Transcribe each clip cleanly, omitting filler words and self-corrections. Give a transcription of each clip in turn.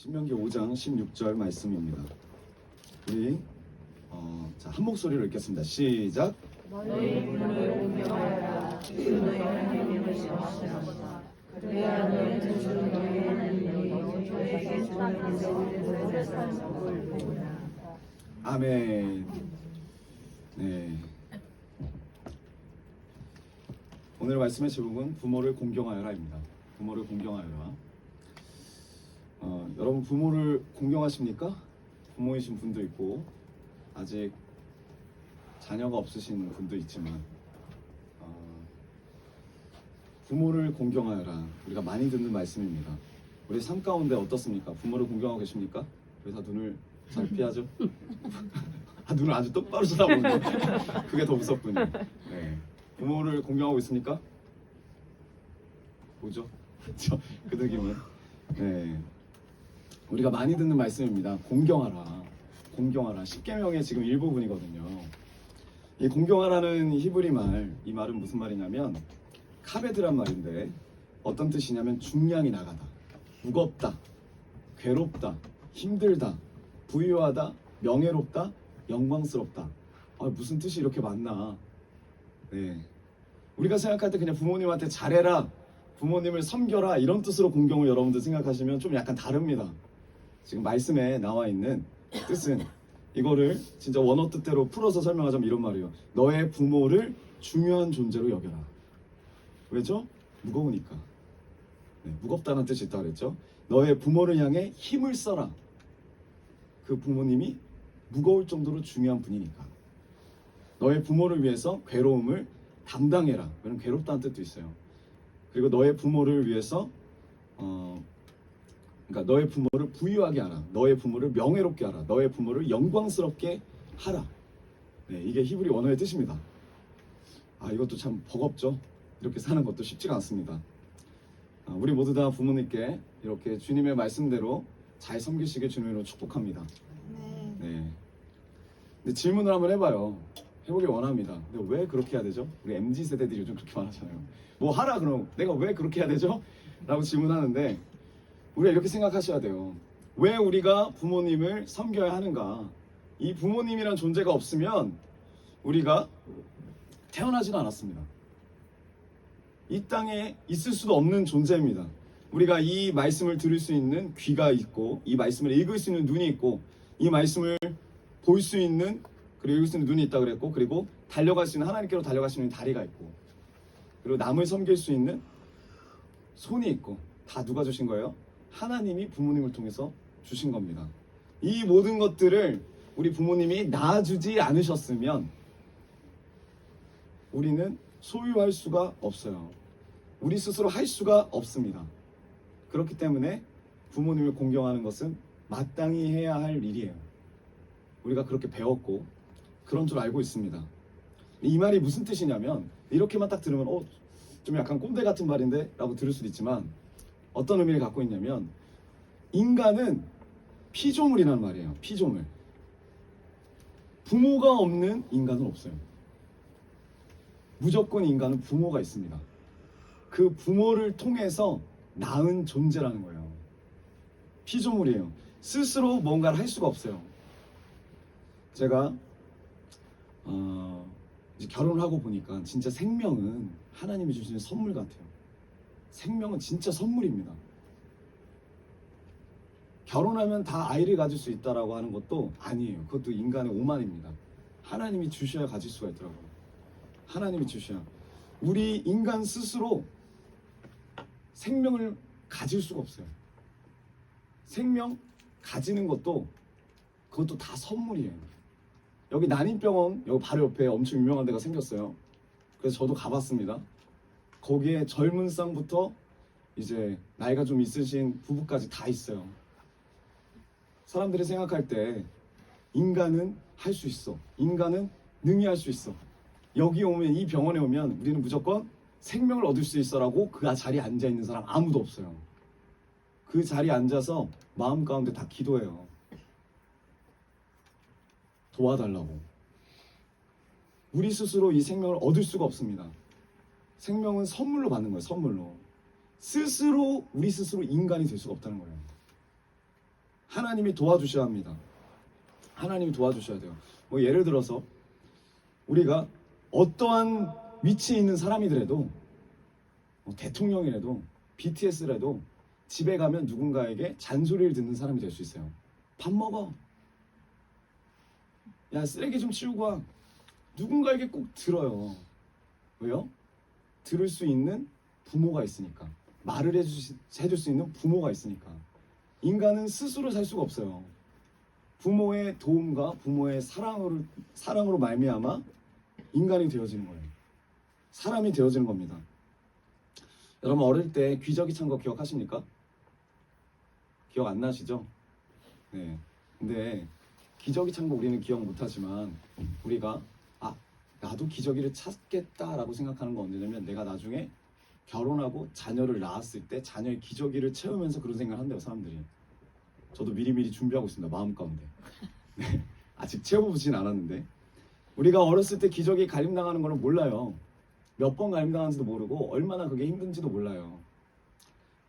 신명기 5장 16절 말씀입니다. 우리 한 목소리로 읽겠습니다. 시작. 너희 부모를 공경하여라. 주 너희 하나님을 시험하시라. 그래야 너희는 주 너희 하나님이 너희에게 주는 인생을 산 복을 보리라. 아멘. 네. 오늘 말씀의 제목은 부모를 공경하여라입니다. 부모를 공경하여라. 여러분 부모를 공경하십니까? 부모이신 분도 있고 아직 자녀가 없으신 분도 있지만 부모를 공경하여라. 우리가 많이 듣는 말씀입니다. 우리 삶 가운데 어떻습니까? 부모를 공경하고 계십니까? 그래서 눈을 잘 피하죠? 눈을 아주 똑바로 쳐다보는데 그게 더 무섭군요. 네. 부모를 공경하고 있습니까? 뭐죠? 그 느낌은. 네. 우리가 많이 듣는 말씀입니다. 공경하라. 공경하라. 십계명의 지금 일부분이거든요. 이 공경하라는 히브리 말, 이 말은 무슨 말이냐면 카베드란 말인데 어떤 뜻이냐면 중량이 나가다, 무겁다, 괴롭다, 힘들다, 부유하다, 명예롭다, 영광스럽다. 무슨 뜻이 이렇게 많나? 네. 우리가 생각할 때 그냥 부모님한테 잘해라, 부모님을 섬겨라 이런 뜻으로 공경을 여러분들 생각하시면 좀 약간 다릅니다. 지금 말씀에 나와 있는 뜻은 이거를 진짜 원어 뜻대로 풀어서 설명하자면 이런 말이에요. 너의 부모를 중요한 존재로 여겨라. 왜죠? 무거우니까. 네, 무겁다는 뜻이 있다고 그랬죠. 너의 부모를 향해 힘을 써라. 그 부모님이 무거울 정도로 중요한 분이니까. 너의 부모를 위해서 괴로움을 담당해라. 왜냐면 괴롭다는 뜻도 있어요. 그리고 너의 부모를 위해서 그러니까 너의 부모를 부유하게 하라. 너의 부모를 명예롭게 하라. 너의 부모를 영광스럽게 하라. 네, 이게 히브리 원어의 뜻입니다. 이것도 참 버겁죠. 이렇게 사는 것도 쉽지가 않습니다. 우리 모두 다 부모님께 이렇게 주님의 말씀대로 잘 섬기시길 주님으로 축복합니다. 네. 근데 질문을 한번 해봐요. 해보길 원합니다. 근데 왜 그렇게 해야 되죠? 우리 MZ 세대들이 요즘 그렇게 말하잖아요. 뭐 하라 그럼 내가 왜 그렇게 해야 되죠? 라고 질문하는데 우리가 이렇게 생각하셔야 돼요. 왜 우리가 부모님을 섬겨야 하는가? 이 부모님이란 존재가 없으면 우리가 태어나지도 않았습니다. 이 땅에 있을 수도 없는 존재입니다. 우리가 이 말씀을 들을 수 있는 귀가 있고 이 말씀을 읽을 수 있는 눈이 있고 이 말씀을 볼 수 있는 그리고 읽을 수 있는 눈이 있다 그랬고 그리고 달려갈 수 있는 하나님께로 달려갈 수 있는 다리가 있고 그리고 남을 섬길 수 있는 손이 있고 다 누가 주신 거예요? 하나님이 부모님을 통해서 주신 겁니다. 이 모든 것들을 우리 부모님이 낳아주지 않으셨으면 우리는 소유할 수가 없어요. 우리 스스로 할 수가 없습니다. 그렇기 때문에 부모님을 공경하는 것은 마땅히 해야 할 일이에요. 우리가 그렇게 배웠고 그런 줄 알고 있습니다. 이 말이 무슨 뜻이냐면 이렇게만 딱 들으면 좀 약간 꼰대 같은 말인데 라고 들을 수도 있지만 어떤 의미를 갖고 있냐면 인간은 피조물이라는 말이에요. 피조물. 부모가 없는 인간은 없어요. 무조건 인간은 부모가 있습니다. 그 부모를 통해서 낳은 존재라는 거예요. 피조물이에요. 스스로 뭔가를 할 수가 없어요. 제가 이제 결혼을 하고 보니까 진짜 생명은 하나님이 주시는 선물 같아요. 생명은 진짜 선물입니다. 결혼하면 다 아이를 가질 수 있다라고 하는 것도 아니에요. 그것도 인간의 오만입니다. 하나님이 주셔야 가질 수가 있더라고요. 하나님이 주셔야. 우리 인간 스스로 생명을 가질 수가 없어요. 생명 가지는 것도 그것도 다 선물이에요. 여기 난임병원 여기 바로 옆에 엄청 유명한 데가 생겼어요. 그래서 저도 가봤습니다. 거기에 젊은 쌍부터 이제 나이가 좀 있으신 부부까지 다 있어요. 사람들이 생각할 때 인간은 할 수 있어. 인간은 능히 할 수 있어. 여기 오면 이 병원에 오면 우리는 무조건 생명을 얻을 수 있어라고 그 자리에 앉아 있는 사람 아무도 없어요. 그 자리에 앉아서 마음 가운데 다 기도해요. 도와달라고. 우리 스스로 이 생명을 얻을 수가 없습니다. 생명은 선물로 받는 거예요. 선물로. 스스로 우리 스스로 인간이 될 수가 없다는 거예요. 하나님이 도와주셔야 합니다. 하나님이 도와주셔야 돼요. 뭐 예를 들어서 우리가 어떠한 위치에 있는 사람이더라도 뭐 대통령이라도 BTS라도 집에 가면 누군가에게 잔소리를 듣는 사람이 될 수 있어요. 밥 먹어. 야, 쓰레기 좀 치우고 와. 누군가에게 꼭 들어요. 왜요? 들을 수 있는 부모가 있으니까. 말을 해줄 수 있는 부모가 있으니까. 인간은 스스로 살 수가 없어요. 부모의 도움과 부모의 사랑으로 말미암아 인간이 되어지는 거예요. 사람이 되어지는 겁니다. 여러분 어릴 때 귀저귀 찬 거 기억하십니까? 기억 안 나시죠? 네. 근데 기저귀 찬 거 우리는 기억 못 하지만 우리가 나도 기저귀를 찾겠다라고 생각하는 건 언제냐면 내가 나중에 결혼하고 자녀를 낳았을 때 자녀의 기저귀를 채우면서 그런 생각을 한대요, 사람들이. 저도 미리미리 준비하고 있습니다, 마음 가운데. 네. 아직 채워보진 않았는데 우리가 어렸을 때 기저귀 갈림당하는 거는 몰라요. 몇 번 갈림당하는지도 모르고 얼마나 그게 힘든지도 몰라요.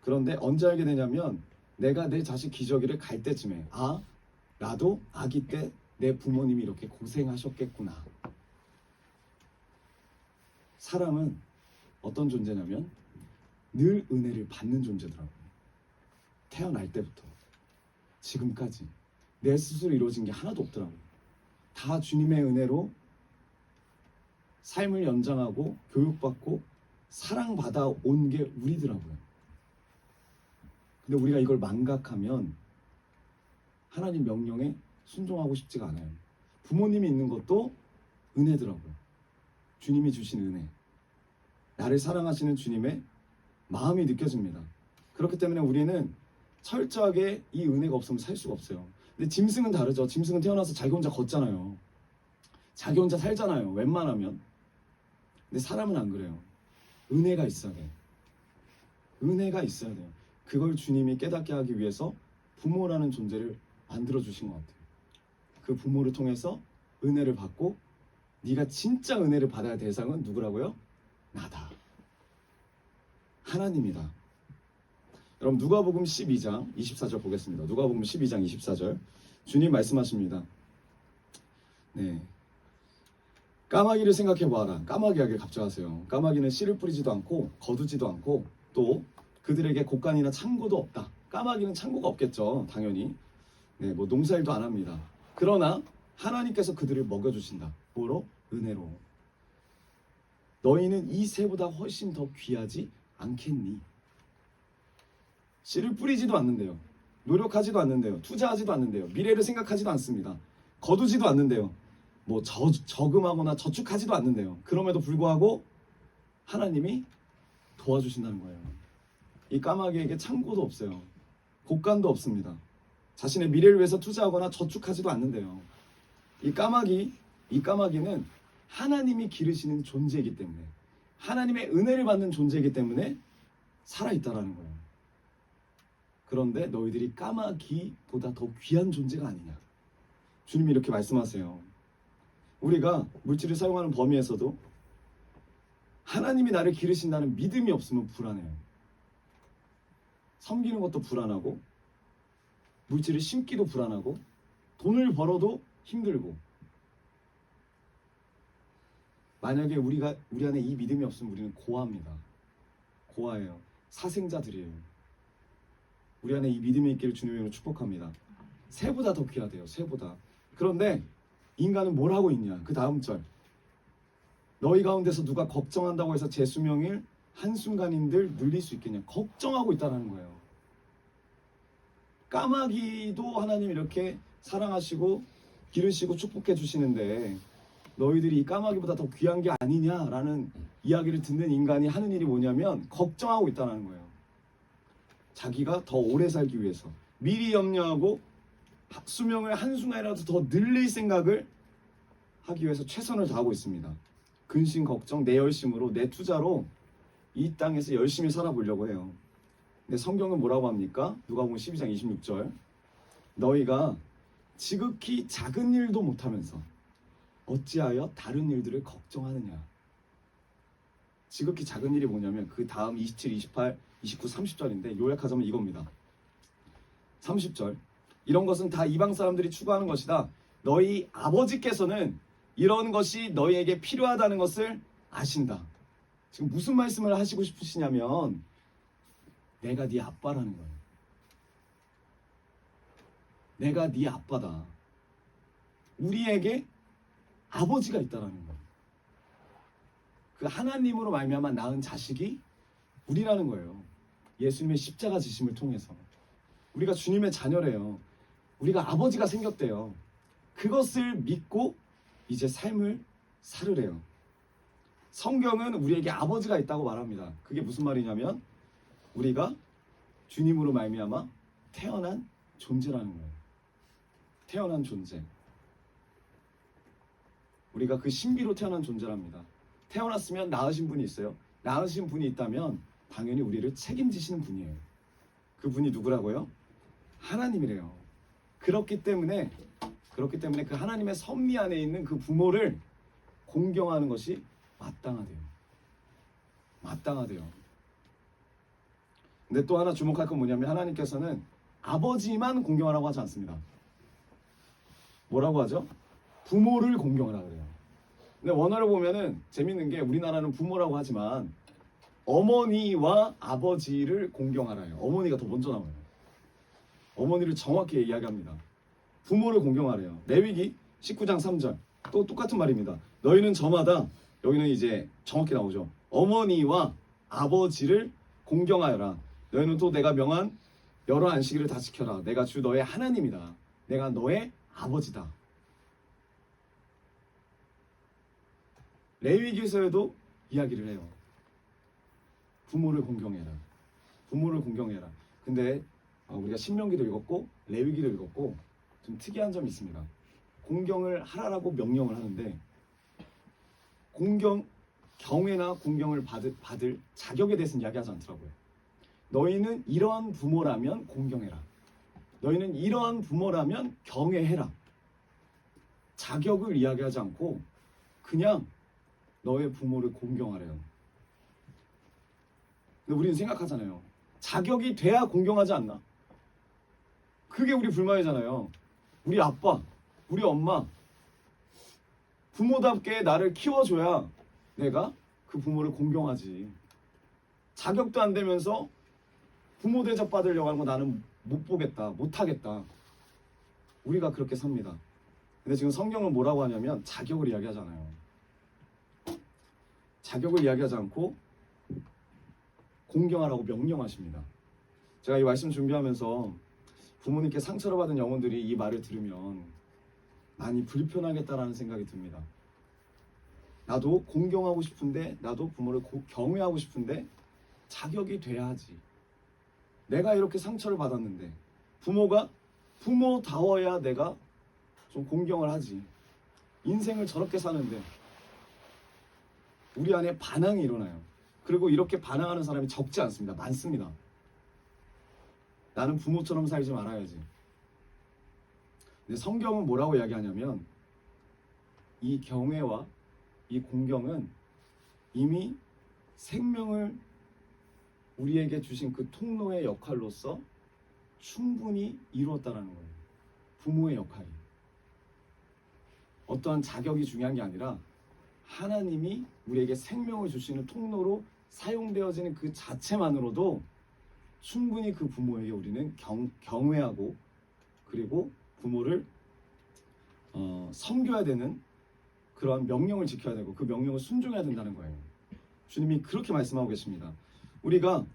그런데 언제 알게 되냐면 내가 내 자식 기저귀를 갈 때쯤에 나도 아기 때 내 부모님이 이렇게 고생하셨겠구나. 사람은 어떤 존재냐면 늘 은혜를 받는 존재더라고요. 태어날 때부터 지금까지 내 스스로 이루어진 게 하나도 없더라고요. 다 주님의 은혜로 삶을 연장하고 교육받고 사랑받아 온 게 우리더라고요. 근데 우리가 이걸 망각하면 하나님 명령에 순종하고 싶지가 않아요. 부모님이 있는 것도 은혜더라고요. 주님이 주신 은혜. 나를 사랑하시는 주님의 마음이 느껴집니다. 그렇기 때문에 우리는 철저하게 이 은혜가 없으면 살 수가 없어요. 근데 짐승은 다르죠. 짐승은 태어나서 자기 혼자 걷잖아요. 자기 혼자 살잖아요. 웬만하면. 근데 사람은 안 그래요. 은혜가 있어야 돼요. 은혜가 있어야 돼요. 그걸 주님이 깨닫게 하기 위해서 부모라는 존재를 만들어주신 것 같아요. 그 부모를 통해서 은혜를 받고 네가 진짜 은혜를 받아야 할 대상은 누구라고요? 나다. 하나님이다. 여러분 누가복음 12장 24절 보겠습니다. 누가복음 12장 24절 주님 말씀하십니다. 네. 까마귀를 생각해 보아라. 까마귀에게 갑자하세요. 까마귀는 씨를 뿌리지도 않고 거두지도 않고 또 그들에게 곡간이나 창고도 없다. 까마귀는 창고가 없겠죠. 당연히. 네, 뭐 농사일도 안 합니다. 그러나 하나님께서 그들을 먹여주신다. 뭐로? 은혜로. 너희는 이 새보다 훨씬 더 귀하지 않겠니? 씨를 뿌리지도 않는데요. 노력하지도 않는데요. 투자하지도 않는데요. 미래를 생각하지도 않습니다. 거두지도 않는데요. 뭐 저금하거나 저축하지도 않는데요. 그럼에도 불구하고 하나님이 도와주신다는 거예요. 이 까마귀에게 창고도 없어요. 곡간도 없습니다. 자신의 미래를 위해서 투자하거나 저축하지도 않는데요. 이 까마귀는 하나님이 기르시는 존재이기 때문에 하나님의 은혜를 받는 존재이기 때문에 살아있다라는 거예요. 그런데 너희들이 까마귀보다 더 귀한 존재가 아니냐. 주님이 이렇게 말씀하세요. 우리가 물질을 사용하는 범위에서도 하나님이 나를 기르신다는 믿음이 없으면 불안해요. 섬기는 것도 불안하고 물질을 심기도 불안하고 돈을 벌어도 힘들고 만약에 우리 안에 이 믿음이 없으면 우리는 고아입니다. 고아예요. 사생자들이에요. 우리 안에 이 믿음이 있기를 주님으로 축복합니다. 새보다 더 귀하대요. 새보다. 그런데 인간은 뭘 하고 있냐? 그 다음 절. 너희 가운데서 누가 걱정한다고 해서 제 수명을 한순간인들 늘릴 수 있겠냐? 걱정하고 있다는 거예요. 까마귀도 하나님 이렇게 사랑하시고 기르시고 축복해 주시는데 너희들이 이 까마귀보다 더 귀한 게 아니냐라는 이야기를 듣는 인간이 하는 일이 뭐냐면 걱정하고 있다는 거예요. 자기가 더 오래 살기 위해서 미리 염려하고 수명을 한순간이라도 더 늘릴 생각을 하기 위해서 최선을 다하고 있습니다. 근심 걱정 내 열심으로 내 투자로 이 땅에서 열심히 살아보려고 해요. 근데 성경은 뭐라고 합니까? 누가복음 12장 26절 너희가 지극히 작은 일도 못하면서 어찌하여 다른 일들을 걱정하느냐. 지극히 작은 일이 뭐냐면 그 다음 27, 28, 29, 30절인데 요약하자면 이겁니다. 30절 이런 것은 다 이방 사람들이 추구하는 것이다. 너희 아버지께서는 이런 것이 너희에게 필요하다는 것을 아신다. 지금 무슨 말씀을 하시고 싶으시냐면 내가 네 아빠라는 거예요. 내가 네 아빠다. 우리에게 아버지가 있다라는 거예요. 그 하나님으로 말미암아 낳은 자식이 우리라는 거예요. 예수님의 십자가 지심을 통해서 우리가 주님의 자녀래요. 우리가 아버지가 생겼대요. 그것을 믿고 이제 삶을 살으래요. 성경은 우리에게 아버지가 있다고 말합니다. 그게 무슨 말이냐면 우리가 주님으로 말미암아 태어난 존재라는 거예요. 태어난 존재. 우리가 그 신비로 태어난 존재랍니다. 태어났으면 낳으신 분이 있어요. 낳으신 분이 있다면 당연히 우리를 책임지시는 분이에요. 그 분이 누구라고요? 하나님이래요. 그렇기 때문에 그 하나님의 섭리 안에 있는 그 부모를 공경하는 것이 마땅하대요. 마땅하대요. 근데 또 하나 주목할 건 뭐냐면 하나님께서는 아버지만 공경하라고 하지 않습니다. 뭐라고 하죠? 부모를 공경하라 그래요. 근데 원어를 보면은 재밌는 게 우리나라는 부모라고 하지만 어머니와 아버지를 공경하라요. 어머니가 더 먼저 나와요. 어머니를 정확히 이야기합니다. 부모를 공경하래요. 레위기 19장 3절 또 똑같은 말입니다. 너희는 저마다 여기는 이제 정확히 나오죠. 어머니와 아버지를 공경하여라. 너희는 또 내가 명한 여러 안식일을 다 지켜라. 내가 주 너의 하나님이다. 내가 너의 아버지다. 레위기서에도 이야기를 해요. 부모를 공경해라. 부모를 공경해라. 근데 우리가 신명기도 읽었고 레위기도 읽었고 좀 특이한 점이 있습니다. 공경을 하라라고 명령을 하는데 경외나 공경을 받을 자격에 대해서는 이야기하지 않더라고요. 너희는 이러한 부모라면 공경해라. 너희는 이러한 부모라면 경외해라. 자격을 이야기하지 않고 그냥 너의 부모를 공경하래요. 근데 우리는 생각하잖아요. 자격이 돼야 공경하지 않나? 그게 우리 불만이잖아요. 우리 아빠, 우리 엄마 부모답게 나를 키워줘야 내가 그 부모를 공경하지. 자격도 안 되면서 부모 대접 받으려고 하는 거 나는 못 보겠다, 못 하겠다. 우리가 그렇게 삽니다. 근데 지금 성경은 뭐라고 하냐면 자격을 이야기하잖아요. 자격을 이야기하지 않고 공경하라고 명령하십니다. 제가 이 말씀 준비하면서 부모님께 상처를 받은 영혼들이 이 말을 들으면 많이 불편하겠다라는 생각이 듭니다. 나도 공경하고 싶은데, 나도 부모를 경외하고 싶은데 자격이 돼야 하지. 내가 이렇게 상처를 받았는데 부모가 부모다워야 내가 좀 공경을 하지. 인생을 저렇게 사는데 우리 안에 반항이 일어나요. 그리고 이렇게 반항하는 사람이 적지 않습니다. 많습니다. 나는 부모처럼 살지 말아야지. 근데 성경은 뭐라고 이야기하냐면 이 경외와 이 공경은 이미 생명을 우리에게 주신 그 통로의 역할로서 충분히 이루었다라는 거예요. 부모의 역할이. 어떠한 자격이 중요한 게 아니라 하나님이 우리에게 생명을 주시는 통로로 사용되어지는 그 자체만으로도 충분히 그 부모에게 우리는 경외하고 그리고 부모를 섬겨야 되는 그러한 명령을 지켜야 되고 그 명령을 순종해야 된다는 거예요. 주님이 그렇게 말씀하고 계십니다. 우리가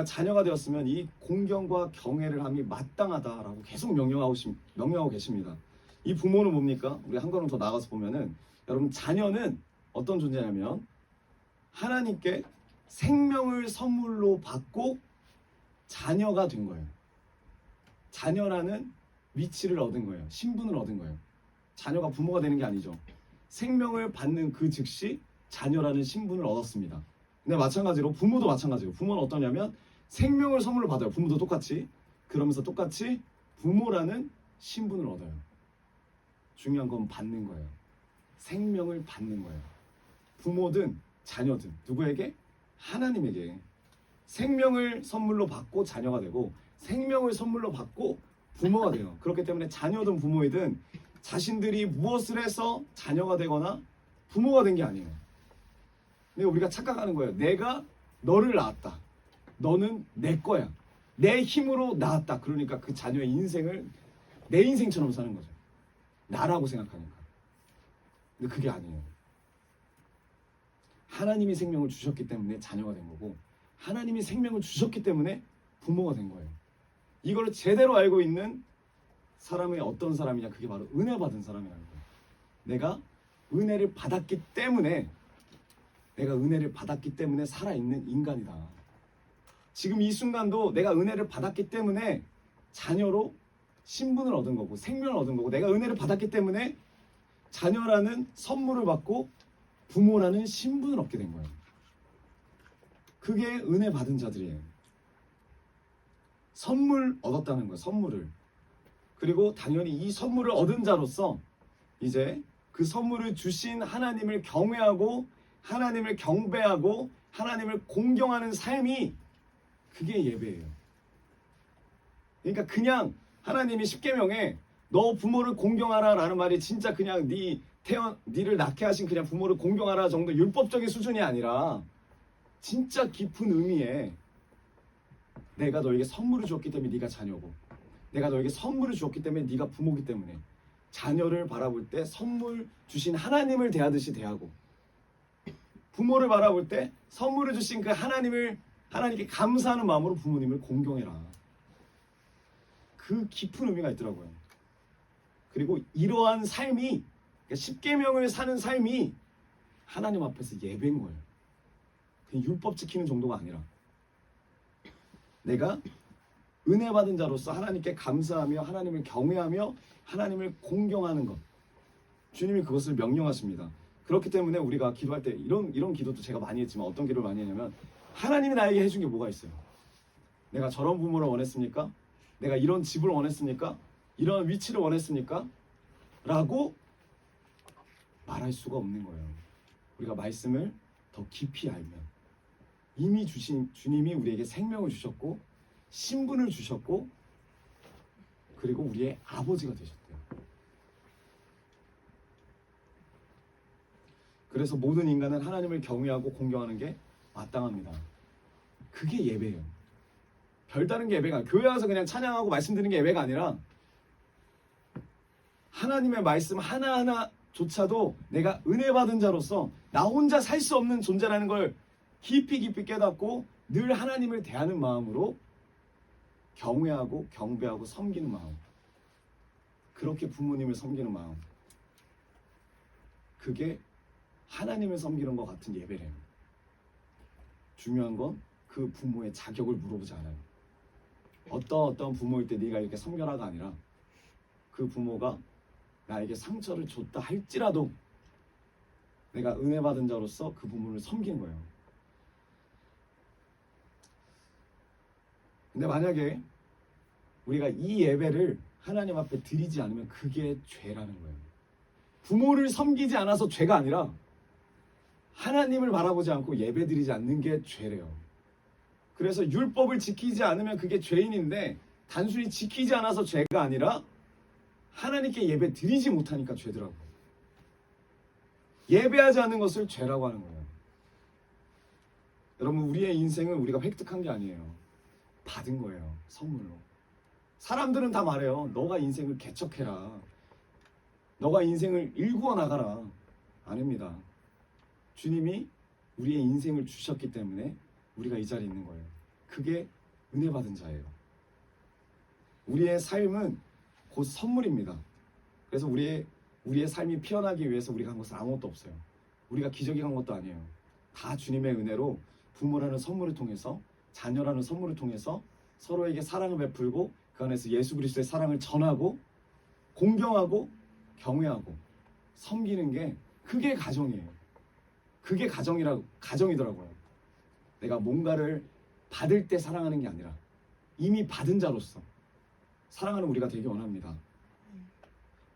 자녀가 되었으면 이 공경과 경외를 함이 마땅하다라고 계속 명령하고 계십니다. 이 부모는 뭡니까? 우리 한 걸음 더 나가서 보면은 여러분 자녀는 어떤 존재냐면 하나님께 생명을 선물로 받고 자녀가 된 거예요. 자녀라는 위치를 얻은 거예요. 신분을 얻은 거예요. 자녀가 부모가 되는 게 아니죠. 생명을 받는 그 즉시 자녀라는 신분을 얻었습니다. 근데 마찬가지로 부모도 마찬가지고 부모는 어떠냐면 생명을 선물로 받아요. 부모도 똑같이. 그러면서 똑같이 부모라는 신분을 얻어요. 중요한 건 받는 거예요. 생명을 받는 거예요. 부모든 자녀든 누구에게? 하나님에게 생명을 선물로 받고 자녀가 되고 생명을 선물로 받고 부모가 돼요. 그렇기 때문에 자녀든 부모이든 자신들이 무엇을 해서 자녀가 되거나 부모가 된 게 아니에요. 근데 우리가 착각하는 거예요. 내가 너를 낳았다. 너는 내 거야. 내 힘으로 낳았다. 그러니까 그 자녀의 인생을 내 인생처럼 사는 거죠. 나라고 생각하니까. 근데 그게 아니에요. 하나님이 생명을 주셨기 때문에 자녀가 된 거고, 하나님이 생명을 주셨기 때문에 부모가 된 거예요. 이걸 제대로 알고 있는 사람이 어떤 사람이냐, 그게 바로 은혜 받은 사람이라는 거예요. 내가 은혜를 받았기 때문에 살아있는 인간이다. 지금 이 순간도 내가 은혜를 받았기 때문에 자녀로 신분을 얻은 거고 생명을 얻은 거고, 내가 은혜를 받았기 때문에 자녀라는 선물을 받고 부모라는 신분을 얻게 된 거예요. 그게 은혜 받은 자들이에요. 선물 얻었다는 거예요. 선물을. 그리고 당연히 이 선물을 얻은 자로서 이제 그 선물을 주신 하나님을 경외하고 하나님을 경배하고 하나님을 공경하는 삶이, 그게 예배예요. 그러니까 그냥 하나님이 십계명에 너 부모를 공경하라 라는 말이 진짜 그냥 니를 낳게 하신 그냥 부모를 공경하라 정도 율법적인 수준이 아니라 진짜 깊은 의미에 내가 너에게 선물을 주었기 때문에 네가 자녀고, 내가 너에게 선물을 주었기 때문에 네가 부모기 때문에 자녀를 바라볼 때 선물 주신 하나님을 대하듯이 대하고, 부모를 바라볼 때 선물을 주신 그 하나님께 감사하는 마음으로 부모님을 공경해라. 그 깊은 의미가 있더라고요. 그리고 이러한 삶이, 그러니까 십계명을 사는 삶이 하나님 앞에서 예배인 거예요. 그냥 율법 지키는 정도가 아니라 내가 은혜 받은 자로서 하나님께 감사하며 하나님을 경외하며 하나님을 공경하는 것, 주님이 그것을 명령하십니다. 그렇기 때문에 우리가 기도할 때 이런 기도도 제가 많이 했지만, 어떤 기도를 많이 했냐면, 하나님이 나에게 해준 게 뭐가 있어요? 내가 저런 부모를 원했습니까? 내가 이런 집을 원했습니까? 이런 위치를 원했습니까? 라고 말할 수가 없는 거예요. 우리가 말씀을 더 깊이 알면, 이미 주신 주님이 우리에게 생명을 주셨고 신분을 주셨고 그리고 우리의 아버지가 되셨대요. 그래서 모든 인간은 하나님을 경외하고 공경하는 게 마땅합니다. 그게 예배예요. 별다른 게 예배가 아니라, 교회 와서 그냥 찬양하고 말씀 드리는 게 예배가 아니라 하나님의 말씀 하나하나조차도 내가 은혜 받은 자로서 나 혼자 살 수 없는 존재라는 걸 깊이 깨닫고 늘 하나님을 대하는 마음으로 경외하고 경배하고 섬기는 마음, 그렇게 부모님을 섬기는 마음, 그게 하나님을 섬기는 것 같은 예배래요. 중요한 건 그 부모의 자격을 물어보지 않아요. 어떤 부모일 때 네가 이렇게 섬겨라가 아니라, 그 부모가 나에게 상처를 줬다 할지라도 내가 은혜 받은 자로서 그 부모를 섬기는 거예요. 근데 만약에 우리가 이 예배를 하나님 앞에 드리지 않으면 그게 죄라는 거예요. 부모를 섬기지 않아서 죄가 아니라 하나님을 바라보지 않고 예배 드리지 않는 게 죄래요. 그래서 율법을 지키지 않으면 그게 죄인인데, 단순히 지키지 않아서 죄가 아니라 하나님께 예배 드리지 못하니까 죄더라고요. 예배하지 않는 것을 죄라고 하는 거예요. 여러분, 우리의 인생은 우리가 획득한 게 아니에요. 받은 거예요. 선물로. 사람들은 다 말해요. 너가 인생을 개척해라. 너가 인생을 일구어 나가라. 아닙니다. 주님이 우리의 인생을 주셨기 때문에 우리가 이 자리에 있는 거예요. 그게 은혜 받은 자예요. 우리의 삶은 곧 선물입니다. 그래서 우리의 삶이 피어나기 위해서 우리가 한 것은 아무것도 없어요. 우리가 기적이 한 것도 아니에요. 다 주님의 은혜로 부모라는 선물을 통해서, 자녀라는 선물을 통해서 서로에게 사랑을 베풀고 그 안에서 예수 그리스도의 사랑을 전하고 공경하고 경외하고 섬기는 게, 그게 가정이에요. 그게 가정이더라고요. 내가 뭔가를 받을 때 사랑하는 게 아니라 이미 받은 자로서 사랑하는 우리가 되기 원합니다.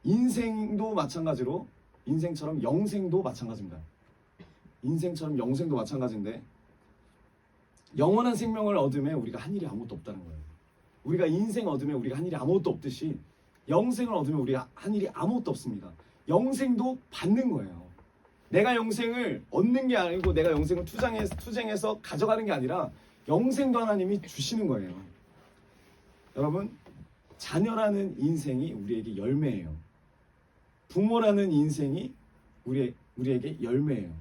인생도 마찬가지로, 인생처럼 영생도 마찬가지입니다. 인생처럼 영생도 마찬가지인데, 영원한 생명을 얻으면 우리가 한 일이 아무것도 없다는 거예요. 우리가 인생 얻으면 우리가 한 일이 아무것도 없듯이 영생을 얻으면 우리가 한 일이 아무것도 없습니다. 영생도 받는 거예요. 내가 영생을 얻는 게 아니고 내가 영생을 투쟁해서 가져가는 게 아니라 영생도 하나님이 주시는 거예요. 여러분, 자녀라는 인생이 우리에게 열매예요. 부모라는 인생이 우리에게 열매예요.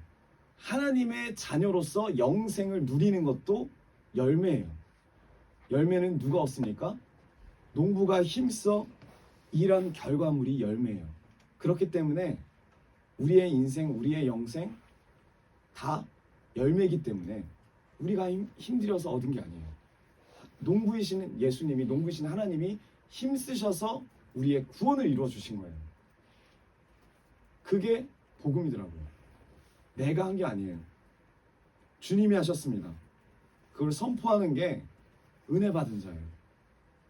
하나님의 자녀로서 영생을 누리는 것도 열매예요. 열매는 누가 얻습니까? 농부가 힘써 일한 결과물이 열매예요. 그렇기 때문에 우리의 인생, 우리의 영생 다 열매이기 때문에 우리가 힘들여서 얻은 게 아니에요. 농부이신 예수님이, 농부이신 하나님이 힘쓰셔서 우리의 구원을 이루어 주신 거예요. 그게 복음이더라고요. 내가 한 게 아니에요. 주님이 하셨습니다. 그걸 선포하는 게 은혜 받은 자예요.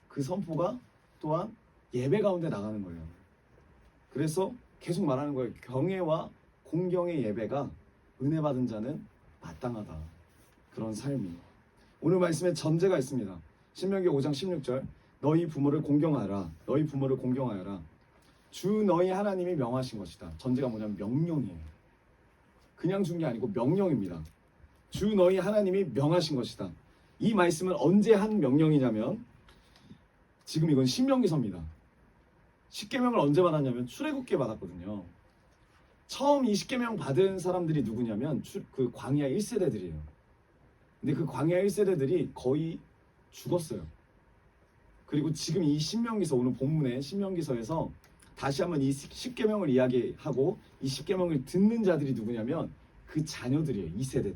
그 선포가 또한 예배 가운데 나가는 거예요. 그래서 계속 말하는 거예요. 경외와 공경의 예배가 은혜 받은 자는 마땅하다. 그런 삶이. 오늘 말씀에 전제가 있습니다. 신명기 5장 16절 너희 부모를 공경하라. 너희 부모를 공경하여라. 주 너희 하나님이 명하신 것이다. 전제가 뭐냐면 명령이에요. 그냥 준 게 아니고 명령입니다. 주 너희 하나님이 명하신 것이다. 이 말씀은 언제 한 명령이냐면 지금 이건 신명기서입니다. 십계명을 언제 받았냐면 출애굽기에 받았거든요. 처음 이 십계명 받은 사람들이 누구냐면 그 광야 1세대들이에요. 근데 그 광야 1세대들이 거의 죽었어요. 그리고 지금 이 신명기서, 오늘 본문의 신명기서에서 다시 한번 이 십계명을 이야기하고 이 십계명을 듣는 자들이 누구냐면 그 자녀들이에요. 2세대들.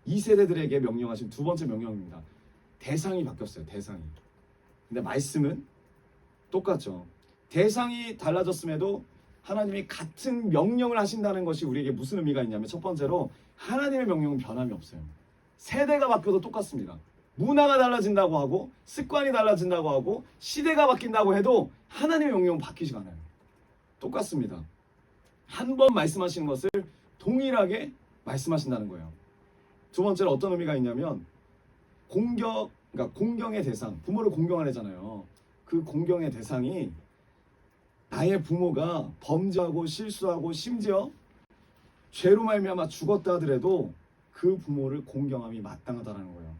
2세대들에게 명령하신 두 번째 명령입니다. 대상이 바뀌었어요. 대상이. 근데 말씀은 똑같죠. 대상이 달라졌음에도 하나님이 같은 명령을 하신다는 것이 우리에게 무슨 의미가 있냐면 첫 번째로 하나님의 명령은 변함이 없어요. 세대가 바뀌어도 똑같습니다. 문화가 달라진다고 하고 습관이 달라진다고 하고 시대가 바뀐다고 해도 하나님의 명령은 바뀌지가 않아요. 똑같습니다. 한 번 말씀하시는 것을 동일하게 말씀하신다는 거예요. 두 번째로 어떤 의미가 있냐면 그러니까 공경의 대상, 부모를 공경하잖아요. 그 공경의 대상이 나의 부모가 범죄하고 실수하고 심지어 죄로 말미암아 죽었다 하더라도 그 부모를 공경함이 마땅하다는 거예요.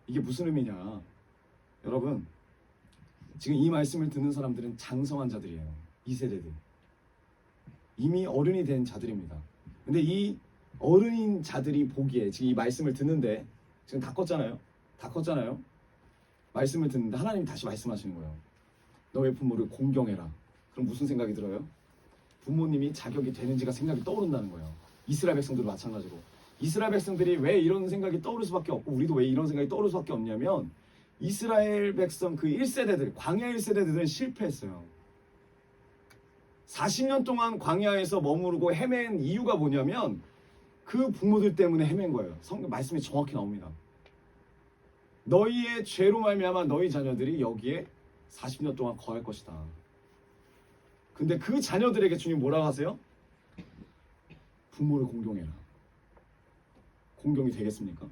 이게 무슨 의미냐? 여러분, 지금 이 말씀을 듣는 사람들은 장성한 자들이에요. 2세대들. 이미 어른이 된 자들입니다. 근데 이 어른인 자들이 보기에 지금 이 말씀을 듣는데 지금 다 컸잖아요. 다 컸잖아요. 말씀을 듣는데 하나님이 다시 말씀하시는 거예요. 너의 부모를 공경해라. 그럼 무슨 생각이 들어요? 부모님이 자격이 되는지가 생각이 떠오른다는 거예요. 이스라엘 백성들도 마찬가지로. 이스라엘 백성들이 왜 이런 생각이 떠오를 수밖에 없고 우리도 왜 이런 생각이 떠오를 수밖에 없냐면 이스라엘 백성 그 1세대들, 광야 1세대들은 실패했어요. 40년 동안 광야에서 머무르고 헤맨 이유가 뭐냐면 그 부모들 때문에 헤맨 거예요. 성경 말씀이 정확히 나옵니다. 너희의 죄로 말미암아 너희 자녀들이 여기에 40년 동안 거할 것이다. 근데 그 자녀들에게 주님 뭐라고 하세요? 부모를 공경해라. 공경이 되겠습니까?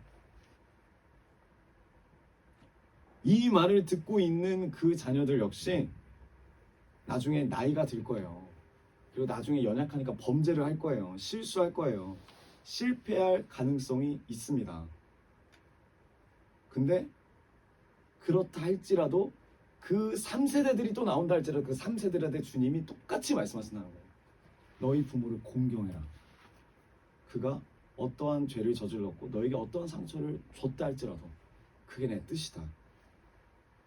이 말을 듣고 있는 그 자녀들 역시 나중에 나이가 들 거예요. 그리고 나중에 연약하니까 범죄를 할 거예요. 실수할 거예요. 실패할 가능성이 있습니다. 근데 그렇다 할지라도 그 3세대들이 또 나온다 할지라도 그 3세대들한테 주님이 똑같이 말씀하신다는 거예요. 너희 부모를 공경해라. 그가 어떠한 죄를 저질렀고 너에게 어떠한 상처를 줬다 할지라도 그게 내 뜻이다.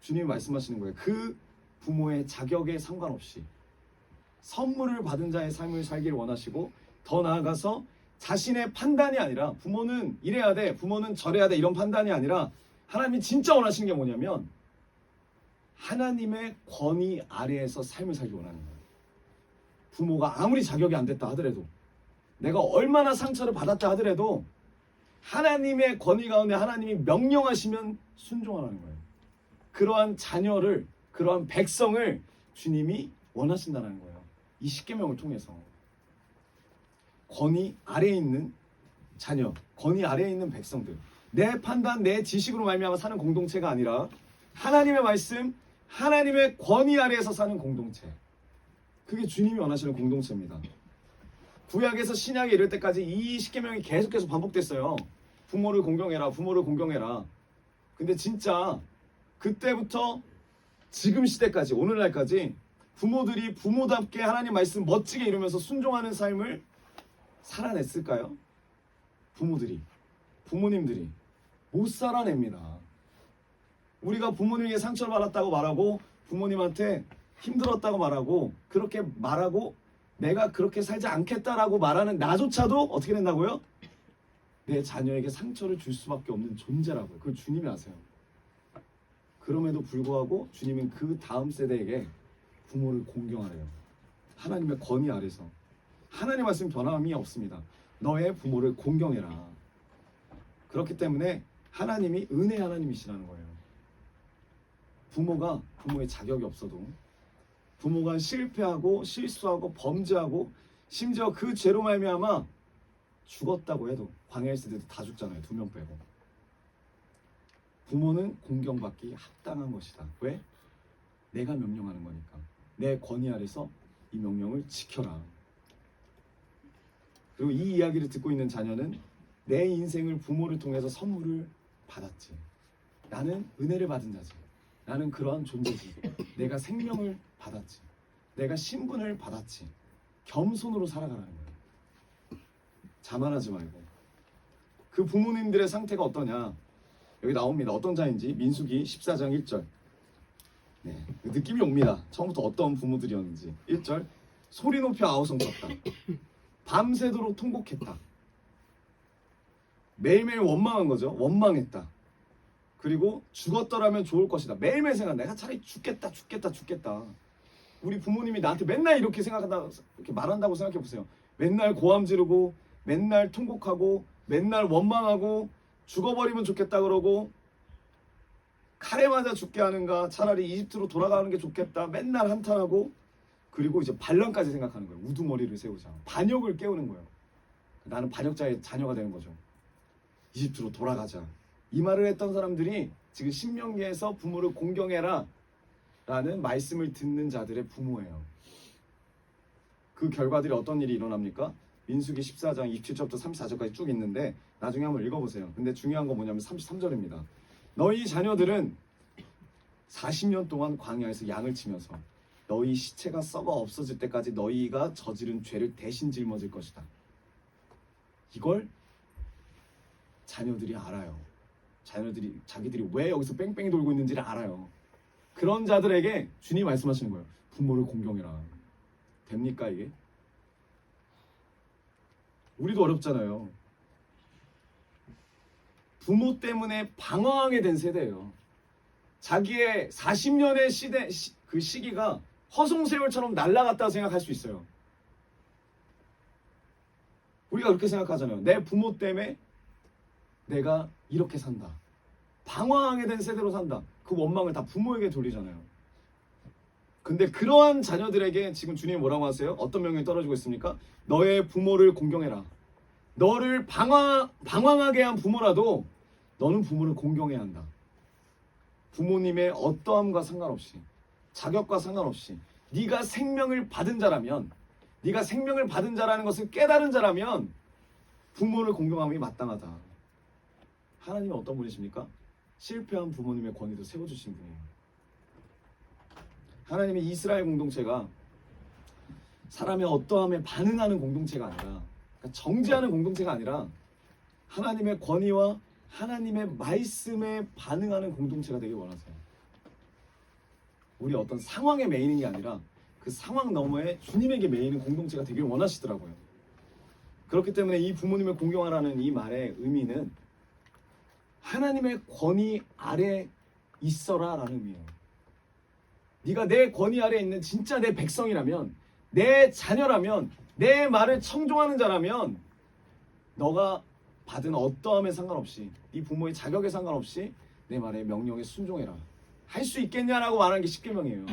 주님이 말씀하시는 거예요. 그 부모의 자격에 상관없이 선물을 받은 자의 삶을 살기를 원하시고 더 나아가서 자신의 판단이 아니라 부모는 이래야 돼, 부모는 저래야 돼 이런 판단이 아니라 하나님이 진짜 원하시는 게 뭐냐면 하나님의 권위 아래에서 삶을 살기 원하는 거예요. 부모가 아무리 자격이 안 됐다 하더라도 내가 얼마나 상처를 받았다 하더라도 하나님의 권위 가운데 하나님이 명령하시면 순종하라는 거예요. 그러한 자녀를, 그러한 백성을 주님이 원하신다는 거예요. 이 십계명을 통해서 권위 아래에 있는 자녀, 권위 아래에 있는 백성들, 내 판단, 내 지식으로 말미암아 사는 공동체가 아니라 하나님의 말씀, 하나님의 권위 아래에서 사는 공동체. 그게 주님이 원하시는 공동체입니다. 구약에서 신약에 이를 때까지 이 십계명이 계속해서 반복됐어요. 부모를 공경해라, 부모를 공경해라. 근데 진짜 그때부터 지금 시대까지, 오늘날까지 부모들이 부모답게 하나님 말씀 멋지게 이루면서 순종하는 삶을 살아냈을까요? 부모님들이 못 살아냅니다. 우리가 부모님에게 상처를 받았다고 말하고 부모님한테 힘들었다고 말하고 그렇게 말하고 내가 그렇게 살지 않겠다라고 말하는 나조차도 어떻게 된다고요? 내 자녀에게 상처를 줄 수밖에 없는 존재라고요. 그걸 주님이 아세요. 그럼에도 불구하고 주님은 그 다음 세대에게 부모를 공경하래요. 하나님의 권위 아래서. 하나님 말씀 변함이 없습니다. 너의 부모를 공경해라. 그렇기 때문에 하나님이 은혜 하나님이시라는 거예요. 부모가 부모의 자격이 없어도 부모가 실패하고 실수하고 범죄하고 심지어 그 죄로 말미암아 죽었다고 해도 광야에 있을 때도 다 죽잖아요. 2명 빼고. 부모는 공경받기 합당한 것이다. 왜? 내가 명령하는 거니까. 내 권위 아래서 이 명령을 지켜라. 그리고 이 이야기를 듣고 있는 자녀는 내 인생을 부모를 통해서 선물을 받았지. 나는 은혜를 받은 자지. 나는 그러한 존재지. 내가 생명을 받았지. 내가 신분을 받았지. 겸손으로 살아가라는 거예요. 자만하지 말고. 그 부모님들의 상태가 어떠냐? 여기 나옵니다. 어떤 자인지 민수기 14장 1절. 네, 느낌이 옵니다. 처음부터 어떤 부모들이었는지. 1절. 소리 높여 아우성 쳤다. 밤새도록 통곡했다. 매일매일 원망한 거죠. 원망했다. 그리고 죽었더라면 좋을 것이다. 매일매일 생각. 내가 차라리 죽겠다. 우리 부모님이 나한테 맨날 이렇게 생각한다, 이렇게 말한다고 생각해 보세요. 맨날 고함 지르고, 맨날 통곡하고, 맨날 원망하고, 죽어버리면 좋겠다 그러고, 칼에 맞아 죽게 하는가, 차라리 이집트로 돌아가는 게 좋겠다. 맨날 한탄하고, 그리고 이제 반란까지 생각하는 거예요. 우두머리를 세우자. 반역을 깨우는 거예요. 나는 반역자의 자녀가 되는 거죠. 이집트로 돌아가자. 이 말을 했던 사람들이 지금 신명기에서 부모를 공경해라 라는 말씀을 듣는 자들의 부모예요. 그 결과들이 어떤 일이 일어납니까? 민수기 14장 27절부터 34절까지 쭉 있는데 나중에 한번 읽어보세요. 근데 중요한 건 뭐냐면 33절입니다. 너희 자녀들은 40년 동안 광야에서 양을 치면서 너희 시체가 썩어 없어질 때까지 너희가 저지른 죄를 대신 짊어질 것이다. 이걸 자녀들이 알아요. 자기들이 왜 여기서 뺑뺑이 돌고 있는지를 알아요. 그런 자들에게 주님이 말씀하시는 거예요. 부모를 공경해라. 됩니까 이게? 우리도 어렵잖아요. 부모 때문에 방황하게 된 세대예요. 자기의 40년의 그 시기가 허송세월처럼 날아갔다고 생각할 수 있어요. 우리가 그렇게 생각하잖아요. 내 부모 때문에 내가 이렇게 산다. 방황하게 된 세대로 산다. 그 원망을 다 부모에게 돌리잖아요. 근데 그러한 자녀들에게 지금 주님이 뭐라고 하세요? 어떤 명령이 떨어지고 있습니까? 너의 부모를 공경해라. 너를 방황하게 한 부모라도 너는 부모를 공경해야 한다. 부모님의 어떠함과 상관없이, 자격과 상관없이 네가 생명을 받은 자라면, 네가 생명을 받은 자라는 것을 깨달은 자라면 부모를 공경함이 마땅하다. 하나님은 어떤 분이십니까? 실패한 부모님의 권위도 세워주신 분이에요. 하나님의 이스라엘 공동체가 사람의 어떠함에 반응하는 공동체가 아니라, 그러니까 정죄하는 공동체가 아니라 하나님의 권위와 하나님의 말씀에 반응하는 공동체가 되길 원하세요. 우리 어떤 상황에 매이는 게 아니라 그 상황 너머에 주님에게 매이는 공동체가 되길 원하시더라고요. 그렇기 때문에 이 부모님을 공경하라는 이 말의 의미는 하나님의 권위 아래 있어라 라는 의미예요. 네가 내 권위 아래 있는 진짜 내 백성이라면, 내 자녀라면, 내 말을 청종하는 자라면 너가 받은 어떠함에 상관없이, 네 부모의 자격에 상관없이 내 말에 명령에 순종해라. 할 수 있겠냐라고 말하는 게 십계명이에요.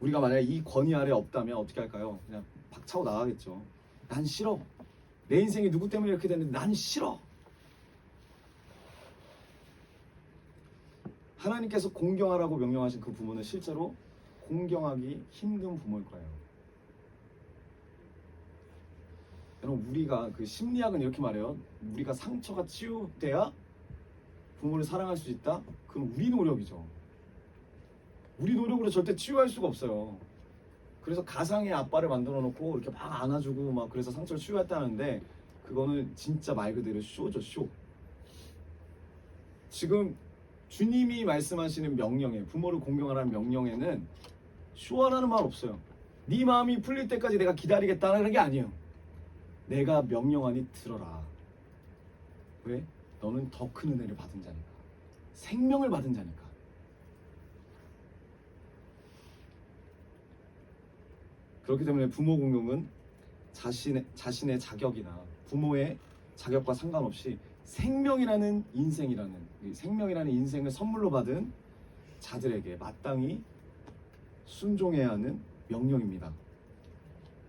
우리가 만약에 이 권위 아래 없다면 어떻게 할까요? 그냥 박차고 나가겠죠. 난 싫어. 내 인생이 누구 때문에 이렇게 됐는데 난 싫어. 하나님께서 공경하라고 명령하신 그 부모는 실제로 공경하기 힘든 부모일 거예요. 여러분, 우리가 그 심리학은 이렇게 말해요. 우리가 상처가 치유돼야 부모를 사랑할 수 있다? 그건 우리 노력이죠. 우리 노력으로 절대 치유할 수가 없어요. 그래서 가상의 아빠를 만들어 놓고 이렇게 막 안아주고 막 그래서 상처를 치유했다는데 그거는 진짜 말 그대로 쇼죠, 쇼. 지금 주님이 말씀하시는 명령에, 부모를 공경하라는 명령에는 쇼하라는 말 없어요. 네 마음이 풀릴 때까지 내가 기다리겠다는 게 아니에요. 내가 명령하니 들어라. 왜? 너는 더 큰 은혜를 받은 자니까. 생명을 받은 자니까. 그렇기 때문에 부모 공경은 자신의 자격이나 부모의 자격과 상관없이 생명이라는 인생을 선물로 받은 자들에게 마땅히 순종해야 하는 명령입니다.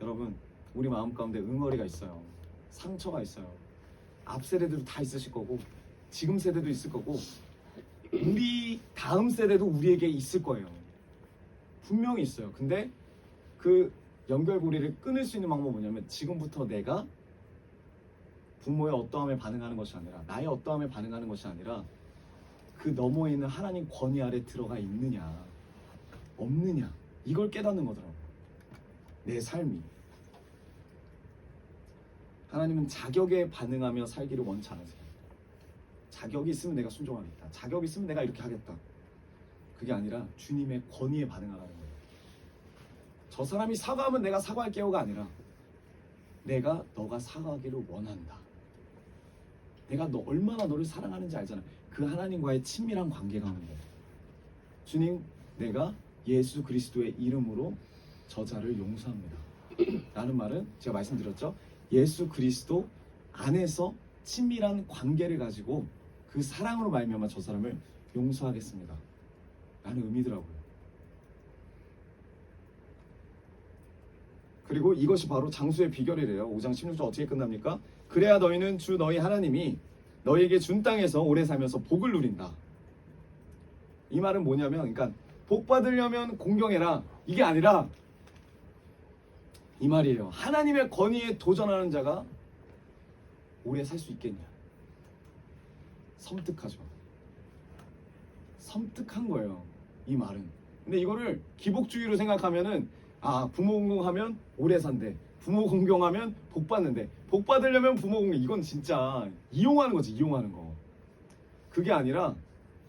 여러분, 우리 마음 가운데 응어리가 있어요. 상처가 있어요. 앞 세대들도 다 있으실 거고 지금 세대도 있을 거고 우리 다음 세대도 우리에게 있을 거예요. 분명히 있어요. 근데 그 연결고리를 끊을 수 있는 방법은 뭐냐면 지금부터 내가 부모의 어떠함에 반응하는 것이 아니라 나의 어떠함에 반응하는 것이 아니라 그 너머에 있는 하나님 권위 아래 들어가 있느냐 없느냐 이걸 깨닫는 거더라고요. 내 삶이. 하나님은 자격에 반응하며 살기를 원치 않으세요. 자격이 있으면 내가 순종하겠다. 자격이 있으면 내가 이렇게 하겠다. 그게 아니라 주님의 권위에 반응하라는 거예요. 저 사람이 사과하면 내가 사과할게요가 아니라 내가 너가 사과하기를 원한다. 내가 너 얼마나 너를 사랑하는지 알잖아. 그 하나님과의 친밀한 관계가 하는 거예요. 주님, 내가 예수 그리스도의 이름으로 저자를 용서합니다. 라는 말은 제가 말씀드렸죠. 예수 그리스도 안에서 친밀한 관계를 가지고 그 사랑으로 말미암아 저 사람을 용서하겠습니다. 라는 의미더라고요. 그리고 이것이 바로 장수의 비결이래요. 5장 16절 어떻게 끝납니까? 그래야 너희는 주 너희 하나님이 너희에게 준 땅에서 오래 살면서 복을 누린다. 이 말은 뭐냐면, 그러니까 복 받으려면 공경해라. 이게 아니라 이 말이에요. 하나님의 권위에 도전하는 자가 오래 살 수 있겠냐? 섬뜩하죠. 섬뜩한 거예요. 이 말은. 근데 이거를 기복주의로 생각하면은 부모 공경하면 오래 산대. 부모 공경하면 복 받는데. 복 받으려면 부모 공경. 이건 진짜 이용하는 거지, 이용하는 거. 그게 아니라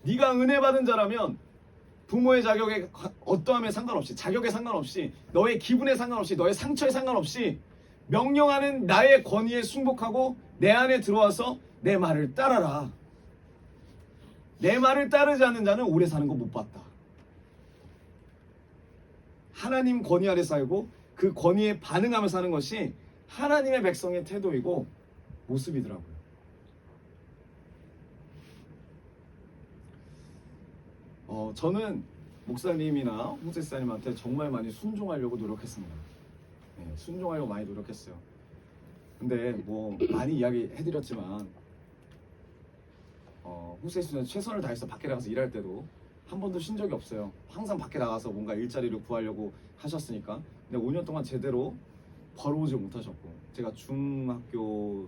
네가 은혜 받은 자라면 부모의 자격에 어떠함에 상관없이, 자격에 상관없이, 너의 기분에 상관없이, 너의 상처에 상관없이 명령하는 나의 권위에 순복하고 내 안에 들어와서 내 말을 따라라. 내 말을 따르지 않는 자는 오래 사는 거 못 봤다. 하나님 권위 아래 살고 그 권위에 반응하며 사는 것이 하나님의 백성의 태도이고 모습이더라고요. 저는 목사님이나 홍세사님한테 정말 많이 순종하려고 노력했습니다. 네, 순종하려고 많이 노력했어요. 근데 뭐 많이 이야기해드렸지만 홍세사님은 최선을 다해서 밖에 나가서 일할 때도 한 번도 쉰 적이 없어요. 항상 밖에 나가서 뭔가 일자리를 구하려고 하셨으니까. 근데 5년 동안 제대로 벌어오지 못하셨고, 제가 중학교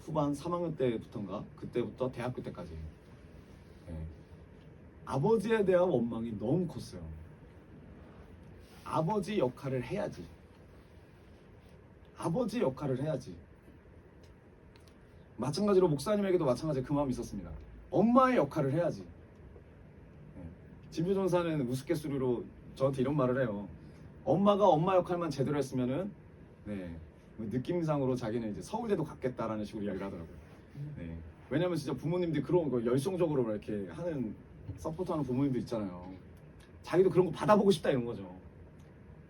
후반 3학년 때부터인가 그때부터 대학교 때까지 아버지에 대한 원망이 너무 컸어요. 아버지 역할을 해야지. 아버지 역할을 해야지. 마찬가지로 목사님에게도 마찬가지 그 마음이 있었습니다. 엄마의 역할을 해야지. 진부 전사는 우스갯소리로 저한테 이런 말을 해요. 엄마가 엄마 역할만 제대로 했으면은 느낌상으로 자기는 이제 서울대도 갔겠다라는 식으로 이야기를 하더라고요. 왜냐면 진짜 부모님들이 그런 거 열성적으로 이렇게 하는 서포트하는 부모님도 있잖아요. 자기도 그런 거 받아보고 싶다 이런 거죠.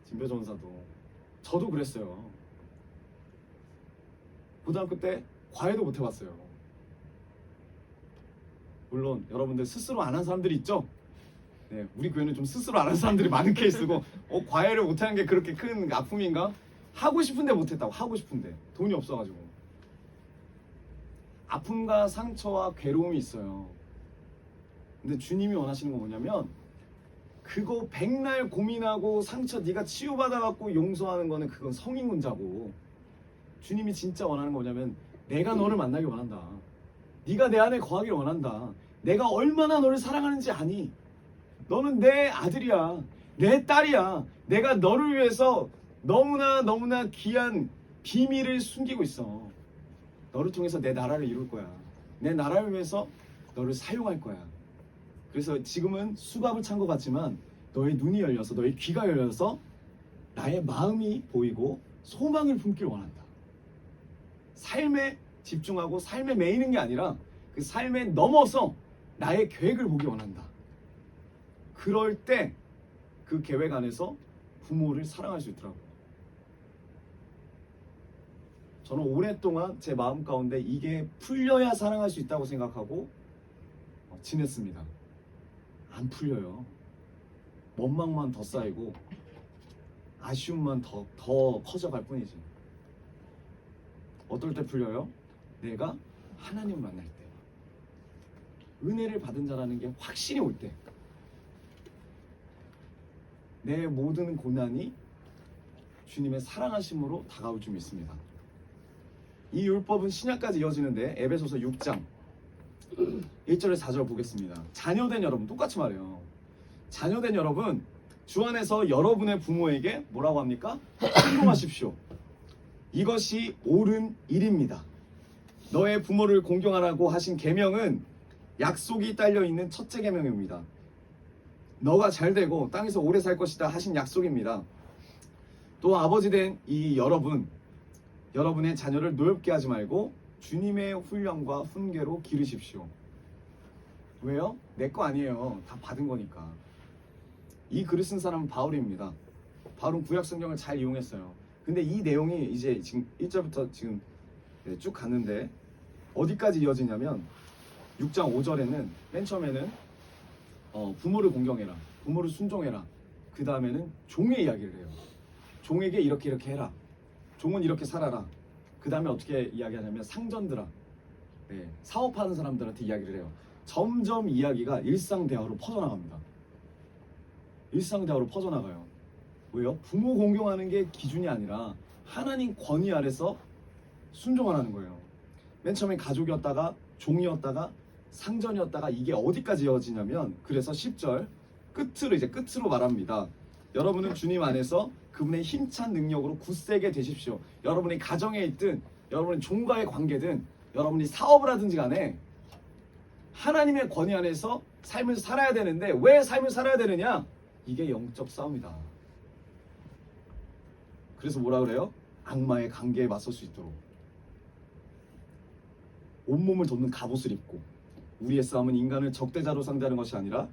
진배 전사도 저도 그랬어요. 고등학교 때 과외도 못 해봤어요. 물론 여러분들 스스로 안 한 사람들이 있죠. 우리 교회는 좀 스스로 안 한 사람들이 많은 케이스고 과외를 못하는 게 그렇게 큰 아픔인가 하고 싶은데 못했다고. 하고 싶은데 돈이 없어가지고. 아픔과 상처와 괴로움이 있어요. 근데 주님이 원하시는 건 뭐냐면 그거 백날 고민하고 상처 네가 치유받아갖고 용서하는 거는 그건 성인군자고, 주님이 진짜 원하는 건 뭐냐면 내가 너를 만나길 원한다. 네가 내 안에 거하길 원한다. 내가 얼마나 너를 사랑하는지 아니. 너는 내 아들이야. 내 딸이야. 내가 너를 위해서 너무나 귀한 비밀을 숨기고 있어. 너를 통해서 내 나라를 이룰 거야. 내 나라를 위해서 너를 사용할 거야. 그래서 지금은 수갑을 찬 것 같지만 너의 눈이 열려서, 너의 귀가 열려서 나의 마음이 보이고 소망을 품길 원한다. 삶에 집중하고 삶에 매이는 게 아니라 그 삶에 넘어서 나의 계획을 보기 원한다. 그럴 때 그 계획 안에서 부모를 사랑할 수 있더라고요. 저는 오랫동안 제 마음 가운데 이게 풀려야 사랑할 수 있다고 생각하고 지냈습니다. 안 풀려요. 원망만 더 쌓이고 아쉬움만 더 커져갈 뿐이지. 어떨 때 풀려요? 내가 하나님을 만날 때, 은혜를 받은 자라는 게 확신이 올 때, 내 모든 고난이 주님의 사랑하심으로 다가올 줄 믿습니다. 이 율법은 신약까지 이어지는데 에베소서 6장 1절에 4절 보겠습니다. 자녀된 여러분, 똑같이 말해요. 자녀된 여러분, 주 안에서 여러분의 부모에게 뭐라고 합니까? 순종하십시오. 이것이 옳은 일입니다. 너의 부모를 공경하라고 하신 계명은 약속이 딸려있는 첫째 계명입니다. 너가 잘되고 땅에서 오래 살 것이다 하신 약속입니다. 또 아버지 된 이 여러분의 자녀를 노엽게 하지 말고 주님의 훈련과 훈계로 기르십시오. 왜요? 내 거 아니에요. 다 받은 거니까. 이 글을 쓴 사람은 바울입니다. 바울은 구약 성경을 잘 이용했어요. 근데 이 내용이 이제 지금 1절부터 지금 쭉 갔는데 어디까지 이어지냐면 6장 5절에는 맨 처음에는 부모를 공경해라, 부모를 순종해라. 그 다음에는 종의 이야기를 해요. 종에게 이렇게 해라. 종은 이렇게 살아라. 그 다음에 어떻게 이야기하냐면 상전들아, 사업하는 사람들한테 이야기를 해요. 점점 이야기가 일상대화로 퍼져나갑니다. 일상대화로 퍼져나가요. 왜요? 부모 공경하는 게 기준이 아니라 하나님 권위 아래서 순종하라는 거예요. 맨 처음에 가족이었다가 종이었다가 상전이었다가 이게 어디까지 이어지냐면, 그래서 10절 끝으로 말합니다. 여러분은 주님 안에서 그분의 힘찬 능력으로 굳세게 되십시오. 여러분이 가정에 있든 여러분이 종과의 관계든 여러분이 사업을 하든지 간에 하나님의 권위 안에서 삶을 살아야 되는데, 왜 삶을 살아야 되느냐? 이게 영적 싸움이다. 그래서 뭐라 그래요? 악마의 관계에 맞설 수 있도록 온몸을 덮는 갑옷을 입고, 우리의 싸움은 인간을 적대자로 상대하는 것이 아니라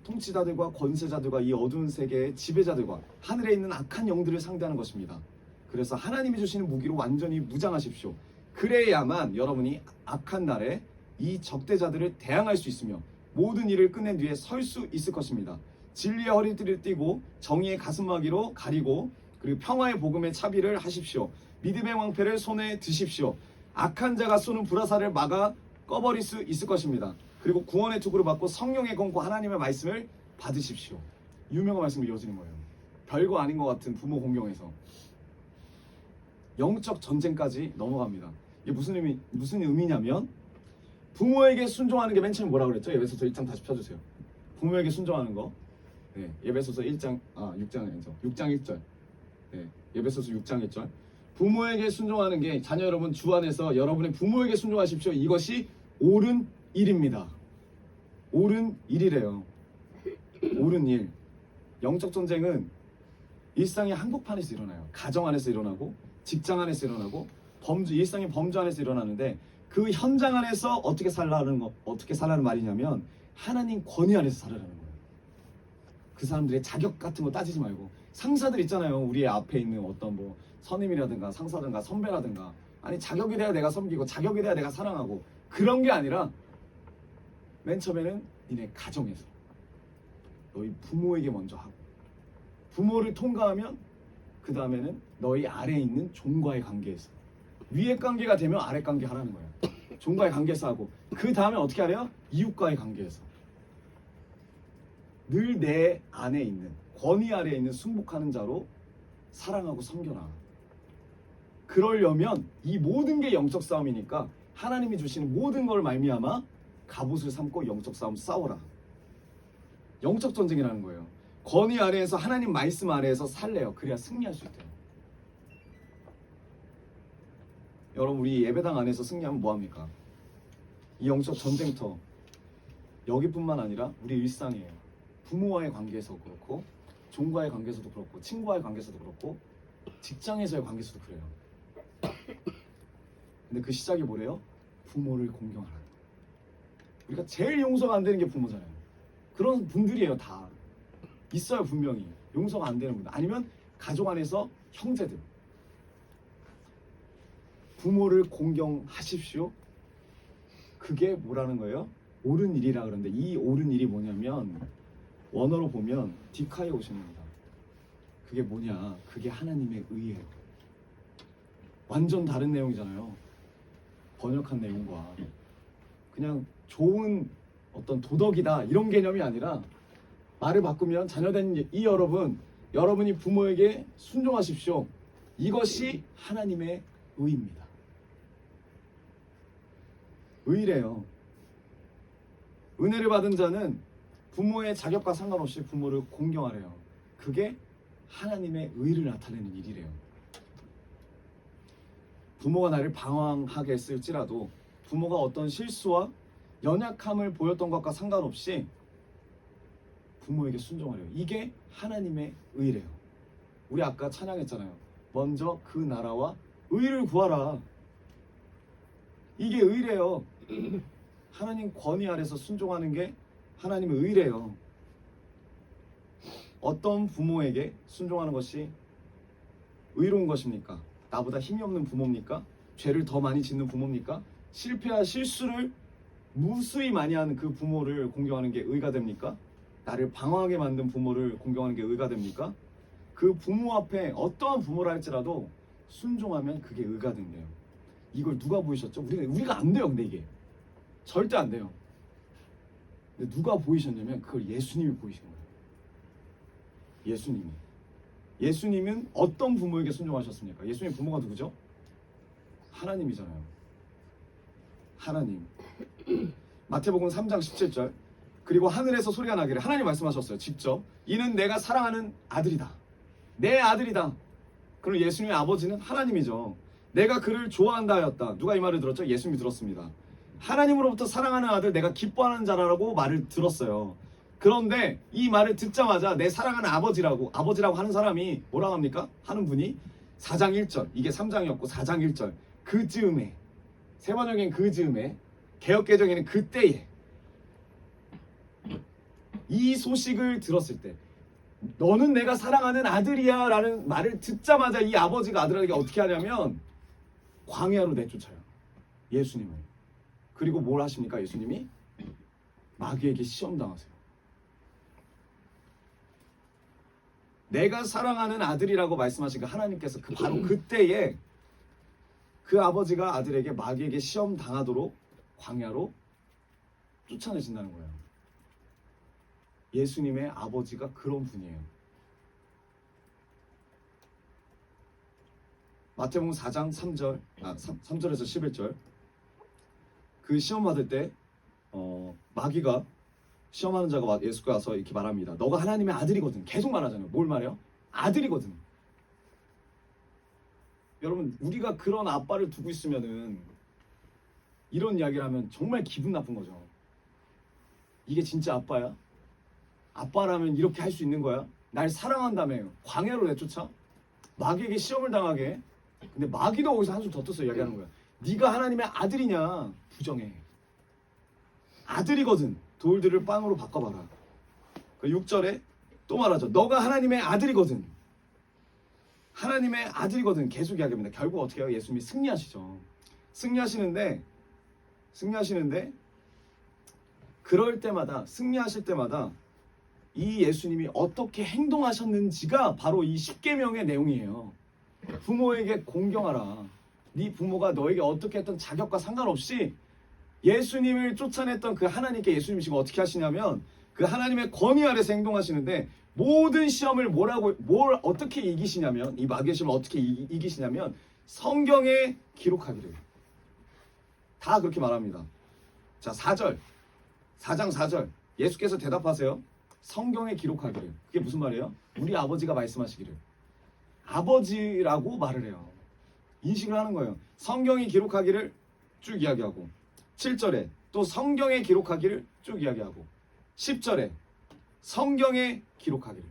통치자들과 권세자들과 이 어두운 세계의 지배자들과 하늘에 있는 악한 영들을 상대하는 것입니다. 그래서 하나님이 주시는 무기로 완전히 무장하십시오. 그래야만 여러분이 악한 날에 이 적대자들을 대항할 수 있으며 모든 일을 끝낸 뒤에 설 수 있을 것입니다. 진리의 허리띠를 띠고 정의의 가슴마기로 가리고, 그리고 평화의 복음의 차비를 하십시오. 믿음의 왕패를 손에 드십시오. 악한 자가 쏘는 불화살을 막아 꺼버릴 수 있을 것입니다. 그리고 구원의 투구를 받고 성령의 권고 하나님의 말씀을 받으십시오. 유명한 말씀이 이어지는 거예요. 별거 아닌 것 같은 부모 공경에서 영적 전쟁까지 넘어갑니다. 이게 무슨 의미냐면, 부모에게 순종하는 게 맨 처음에 뭐라고 그랬죠? 에베소서 1장 다시 펴주세요. 부모에게 순종하는 거. 에베소서 6장 1절. 에베소서 6장 1절. 부모에게 순종하는 게, 자녀 여러분 주 안에서 여러분의 부모에게 순종하십시오. 이것이 옳은 일입니다. 옳은 일이래요. 옳은 일. 영적 전쟁은 일상의 한복판에서 일어나요. 가정 안에서 일어나고 직장 안에서 일어나고 일상의 범주 안에서 일어나는데, 그 현장 안에서 어떻게 살라는 말이냐면 하나님 권위 안에서 살아라는 거예요. 그 사람들의 자격 같은 거 따지지 말고, 상사들 있잖아요. 우리 앞에 있는 어떤 선임이라든가 상사든가 선배라든가, 아니 자격이 돼야 내가 섬기고 자격이 돼야 내가 사랑하고, 그런 게 아니라 맨 처음에는 니네 가정에서 너희 부모에게 먼저 하고, 부모를 통과하면 그 다음에는 너희 아래에 있는 종과의 관계에서. 위의 관계가 되면 아래 관계 하라는 거예요. 종과의 관계에서 하고, 그 다음에 어떻게 하래요? 이웃과의 관계에서. 늘 내 안에 있는, 권위 아래에 있는 순복하는 자로 사랑하고 섬겨라. 그러려면 이 모든 게 영적 싸움이니까 하나님이 주시는 모든 걸 말미암아 갑옷을 삼고 영적 싸움 싸워라. 영적 전쟁이라는 거예요. 권위 아래에서, 하나님 말씀 아래에서 살래요. 그래야 승리할 수 있대요. 여러분, 우리 예배당 안에서 승리하면 뭐합니까? 이 영적 전쟁터, 여기뿐만 아니라 우리 일상이에요. 부모와의 관계에서 그렇고, 종과의 관계에서도 그렇고, 친구와의 관계에서도 그렇고, 직장에서의 관계에서도 그래요. 근데 그 시작이 뭐래요? 부모를 공경하라. 우리가 제일 용서가 안 되는 게 부모잖아요. 그런 분들이에요. 다 있어요. 분명히 용서가 안 되는 분들, 아니면 가족 안에서 형제들. 부모를 공경하십시오. 그게 뭐라는 거예요? 옳은 일이라 그러는데, 이 옳은 일이 뭐냐면 원어로 보면 디카이오십니다. 그게 뭐냐? 그게 하나님의 의예요. 완전 다른 내용이잖아요. 번역한 내용과. 그냥 좋은 어떤 도덕이다 이런 개념이 아니라, 말을 바꾸면 자녀된 이 여러분, 여러분이 부모에게 순종하십시오. 이것이 하나님의 의입니다. 의래요. 은혜를 받은 자는 부모의 자격과 상관없이 부모를 공경하래요. 그게 하나님의 의를 나타내는 일이래요. 부모가 나를 방황하게 했을지라도, 부모가 어떤 실수와 연약함을 보였던 것과 상관없이 부모에게 순종하래요. 이게 하나님의 의래요. 우리 아까 찬양했잖아요. 먼저 그 나라와 의를 구하라. 이게 의래요. 하나님 권위 아래서 순종하는 게 하나님의 의래요. 어떤 부모에게 순종하는 것이 의로운 것입니까? 나보다 힘이 없는 부모입니까? 죄를 더 많이 짓는 부모입니까? 실패와 실수를 무수히 많이 하는 그 부모를 공경하는 게 의가 됩니까? 나를 방황하게 만든 부모를 공경하는 게 의가 됩니까? 그 부모 앞에 어떠한 부모라 할지라도 순종하면 그게 의가 된대요. 이걸 누가 보이셨죠? 우리가 안 돼요. 근데 이게 절대 안 돼요. 근데 누가 보이셨냐면 그걸 예수님이 보이신 거예요. 예수님은 어떤 부모에게 순종하셨습니까? 예수님 부모가 누구죠? 하나님이잖아요. 하나님. 마태복음 3장 17절. 그리고 하늘에서 소리가 나기를, 하나님 말씀하셨어요. 직접. 이는 내가 사랑하는 아들이다. 내 아들이다. 그럼 예수님의 아버지는 하나님이죠. 내가 그를 좋아한다 하였다. 누가 이 말을 들었죠? 예수님이 들었습니다. 하나님으로부터 사랑하는 아들, 내가 기뻐하는 자라고 말을 들었어요. 그런데 이 말을 듣자마자 내 사랑하는 아버지라고 하는 사람이 뭐라고 합니까? 하는 분이 4장 1절, 이게 3장이었고 4장 1절, 그 즈음에, 세번역엔 그 즈음에, 개역개정에는 그때에, 이 소식을 들었을 때, 너는 내가 사랑하는 아들이야 라는 말을 듣자마자 이 아버지가 아들에게 어떻게 하냐면 광야로 내쫓아요. 예수님을. 그리고 뭘 하십니까? 예수님이 마귀에게 시험당하세요. 내가 사랑하는 아들이라고 말씀하신 그 하나님께서 바로 그때에 그 아버지가 아들에게 마귀에게 시험당하도록 광야로 쫓아내신다는 거예요. 예수님의 아버지가 그런 분이에요. 마태복음 4장 3절, 3절에서 11절. 그 시험 받을 때 마귀가, 시험하는 자가 예수께 와서 이렇게 말합니다. 너가 하나님의 아들이거든. 계속 말하잖아요. 뭘 말해요? 아들이거든. 여러분, 우리가 그런 아빠를 두고 있으면은 이런 이야기를 하면 정말 기분 나쁜 거죠. 이게 진짜 아빠야? 아빠라면 이렇게 할 수 있는 거야? 날 사랑한다며 광야로 내쫓아? 마귀에게 시험을 당하게? 근데 마귀도 거기서 한숨 더 떠서 이야기하는 거야. 네가 하나님의 아들이냐? 부정해. 아들이거든. 돌들을 빵으로 바꿔봐라. 6절에 또 말하죠. 너가 하나님의 아들이거든. 하나님의 아들이거든. 계속 이야기합니다. 결국 어떻게 해요? 예수님이 승리하시죠. 승리하시는데 그럴 때마다, 승리하실 때마다 이 예수님이 어떻게 행동하셨는지가 바로 이 십계명의 내용이에요. 부모에게 공경하라. 네 부모가 너에게 어떻게 했던 자격과 상관없이 예수님을 쫓아냈던 그 하나님께 예수님이 지금 어떻게 하시냐면 그 하나님의 권위 아래서 행동하시는데 모든 시험을 뭘 어떻게 이기시냐면 이 마귀의 시험을 어떻게 이기시냐면 성경에 기록하기를. 다 그렇게 말합니다. 자, 4장 4절 예수께서 대답하세요. 성경에 기록하기를. 그게 무슨 말이에요? 우리 아버지가 말씀하시기를. 아버지라고 말을 해요. 인식을 하는 거예요. 성경이 기록하기를 쭉 이야기하고 7절에 또 성경에 기록하기를 쭉 이야기하고 10절에 성경에 기록하기를.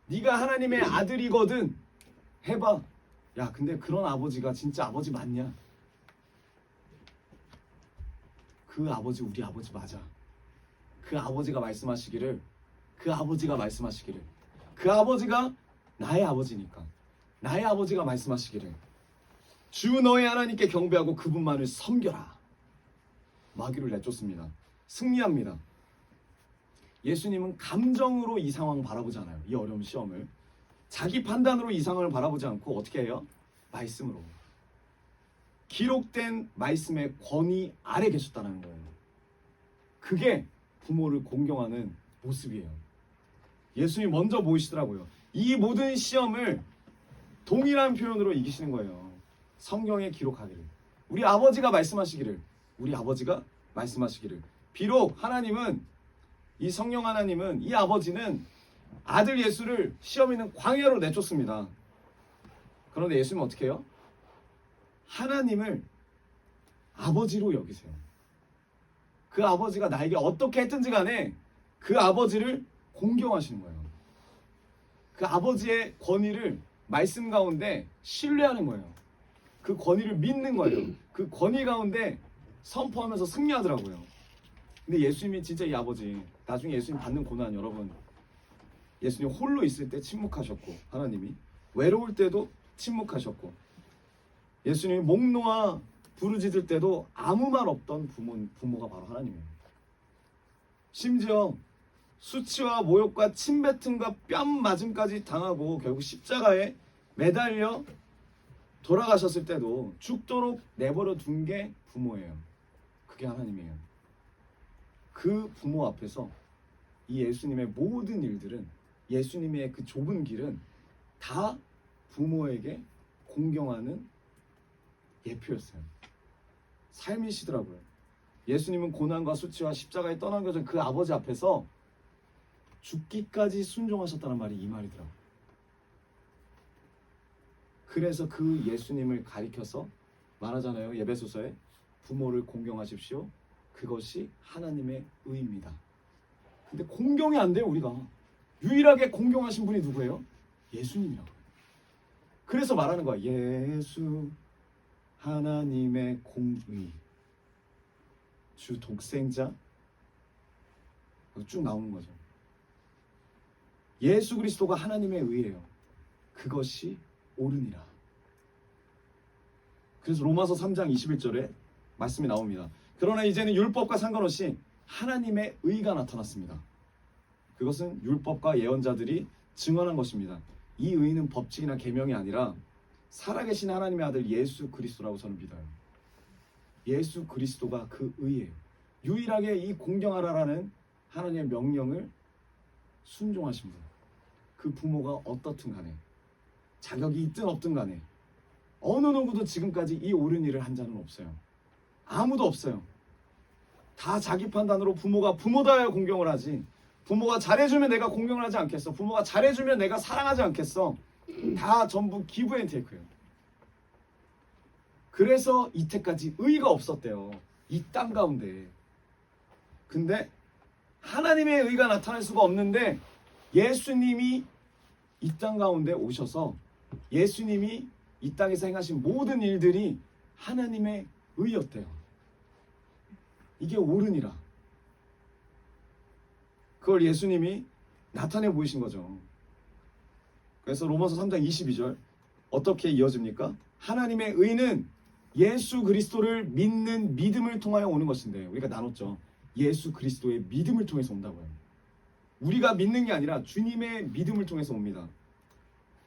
네가 하나님의 아들이거든 해봐. 야, 근데 그런 아버지가 진짜 아버지 맞냐? 그 아버지 우리 아버지 맞아. 그 아버지가 말씀하시기를, 그 아버지가 말씀하시기를, 그 아버지가 나의 아버지니까 나의 아버지가 말씀하시기를 주 너의 하나님께 경배하고 그분만을 섬겨라. 마귀를 내쫓습니다. 승리합니다. 예수님은 감정으로 이 상황 바라보지 않아요. 이 어려운 시험을 자기 판단으로 이 상황을 바라보지 않고 어떻게 해요? 말씀으로. 기록된 말씀의 권위 아래 계셨다는 거예요. 그게 부모를 공경하는 모습이에요. 예수님이 먼저 보이시더라고요. 이 모든 시험을 동일한 표현으로 이기시는 거예요. 성경에 기록하기를. 우리 아버지가 말씀하시기를. 우리 아버지가 말씀하시기를. 비록 하나님은 이 성령 하나님은 이 아버지는 아들 예수를 시험 있는 광야로 내쫓습니다. 그런데 예수님은 어떻게 해요? 하나님을 아버지로 여기세요. 그 아버지가 나에게 어떻게 했든지 간에 그 아버지를 공경하시는 거예요. 그 아버지의 권위를 말씀 가운데 신뢰하는 거예요. 그 권위를 믿는 거예요. 그 권위 가운데 선포하면서 승리하더라고요. 근데 예수님이 진짜 이 아버지, 나중에 예수님 받는 고난, 여러분, 예수님 홀로 있을 때 침묵하셨고, 하나님이 외로울 때도 침묵하셨고, 예수님이 목 놓아 부르짖을 때도 아무 말 없던 부모가 바로 하나님이에요. 심지어 수치와 모욕과 침뱉음과 뺨 맞음까지 당하고 결국 십자가에 매달려 돌아가셨을 때도 죽도록 내버려 둔 게 부모예요. 그게 하나님이에요. 그 부모 앞에서 이 예수님의 모든 일들은, 예수님의 그 좁은 길은 다 부모에게 공경하는 예표였어요. 삶이시더라고요. 예수님은 고난과 수치와 십자가에 떠넘겨진 그 아버지 앞에서 죽기까지 순종하셨다는 말이 이 말이더라고요. 그래서 그 예수님을 가리켜서 말하잖아요. 예배소서에 부모를 공경하십시오. 그것이 하나님의 의입니다. 근데 공경이 안 돼요. 우리가 유일하게 공경하신 분이 누구예요? 예수님이라고. 그래서 말하는 거야. 예수 하나님의 공의, 주 독생자, 쭉 나오는 거죠. 예수 그리스도가 하나님의 의예요. 그것이 옳으니라. 그래서 로마서 3장 21절에 말씀이 나옵니다. 그러나 이제는 율법과 상관없이 하나님의 의가 나타났습니다. 그것은 율법과 예언자들이 증언한 것입니다. 이 의는 법칙이나 계명이 아니라 살아계신 하나님의 아들 예수 그리스도라고 저는 믿어요. 예수 그리스도가 그 의예요. 유일하게 이 공경하라라는 하나님의 명령을 순종하신 분. 그 부모가 어떻든 간에, 자격이 있든 없든 간에 어느 누구도 지금까지 이 옳은 일을 한 자는 없어요. 아무도 없어요. 다 자기 판단으로 부모가 부모다야 공경을 하지. 부모가 잘해주면 내가 공경을 하지 않겠어. 부모가 잘해주면 내가 사랑하지 않겠어. 다 전부 기브 앤 테이크예요. 그래서 이때까지 의가 없었대요. 이 땅 가운데. 근데 하나님의 의가 나타날 수가 없는데 예수님이 이 땅 가운데 오셔서 예수님이 이 땅에서 행하신 모든 일들이 하나님의 의였대요. 이게 옳으니라. 그걸 예수님이 나타내 보이신 거죠. 그래서 로마서 3장 22절 어떻게 이어집니까? 하나님의 의는 예수 그리스도를 믿는 믿음을 통하여 오는 것인데, 우리가 나눴죠. 예수 그리스도의 믿음을 통해서 온다고요. 우리가 믿는 게 아니라 주님의 믿음을 통해서 옵니다.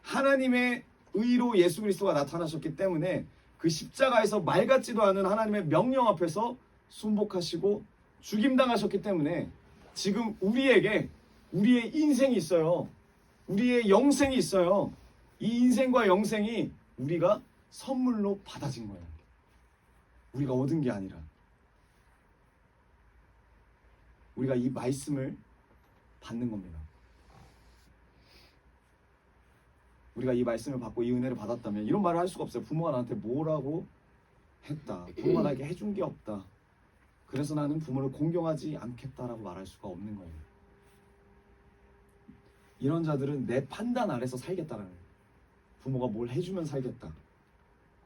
하나님의 의로 예수 그리스도가 나타나셨기 때문에 그 십자가에서 말 같지도 않은 하나님의 명령 앞에서 순복하시고 죽임당하셨기 때문에 지금 우리에게 우리의 인생이 있어요. 우리의 영생이 있어요. 이 인생과 영생이 우리가 선물로 받아진 거예요. 우리가 얻은 게 아니라 우리가 이 말씀을 받는 겁니다. 우리가 이 말씀을 받고 이 은혜를 받았다면 이런 말을 할 수가 없어요. 부모가 나한테 뭐라고 했다. 부모가 나에게 해준 게 없다. 그래서 나는 부모를 공경하지 않겠다라고 말할 수가 없는 거예요. 이런 자들은 내 판단 아래서 살겠다라는 거예요. 부모가 뭘 해주면 살겠다.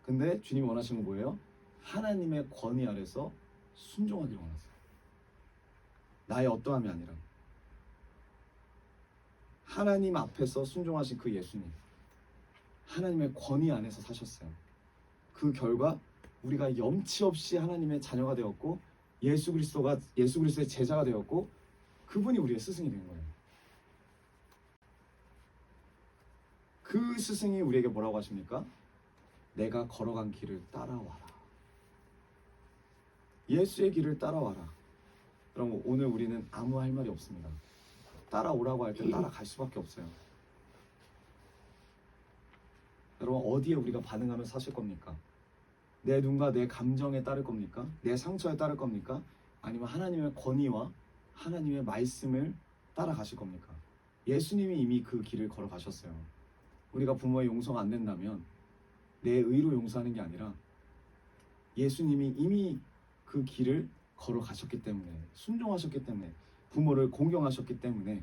근데 주님이 원하시는 건 뭐예요? 하나님의 권위 아래서 순종하기를 원하세요. 나의 어떠함이 아니라 하나님 앞에서 순종하신 그 예수님, 하나님의 권위 안에서 사셨어요. 그 결과 우리가 염치 없이 하나님의 자녀가 되었고 예수 그리스도의 제자가 되었고 그분이 우리의 스승이 된 거예요. 그 스승이 우리에게 뭐라고 하십니까? 내가 걸어간 길을 따라와라. 예수의 길을 따라와라. 그럼 오늘 우리는 아무 할 말이 없습니다. 따라오라고 할 때 따라갈 수밖에 없어요. 여러분 어디에 우리가 반응하면 사실 겁니까? 내 눈과 내 감정에 따를 겁니까? 내 상처에 따를 겁니까? 아니면 하나님의 권위와 하나님의 말씀을 따라가실 겁니까? 예수님이 이미 그 길을 걸어가셨어요. 우리가 부모의 용서가 안 된다면 내 의로 용서하는 게 아니라 예수님이 이미 그 길을 걸어가셨기 때문에 순종하셨기 때문에 부모를 공경하셨기 때문에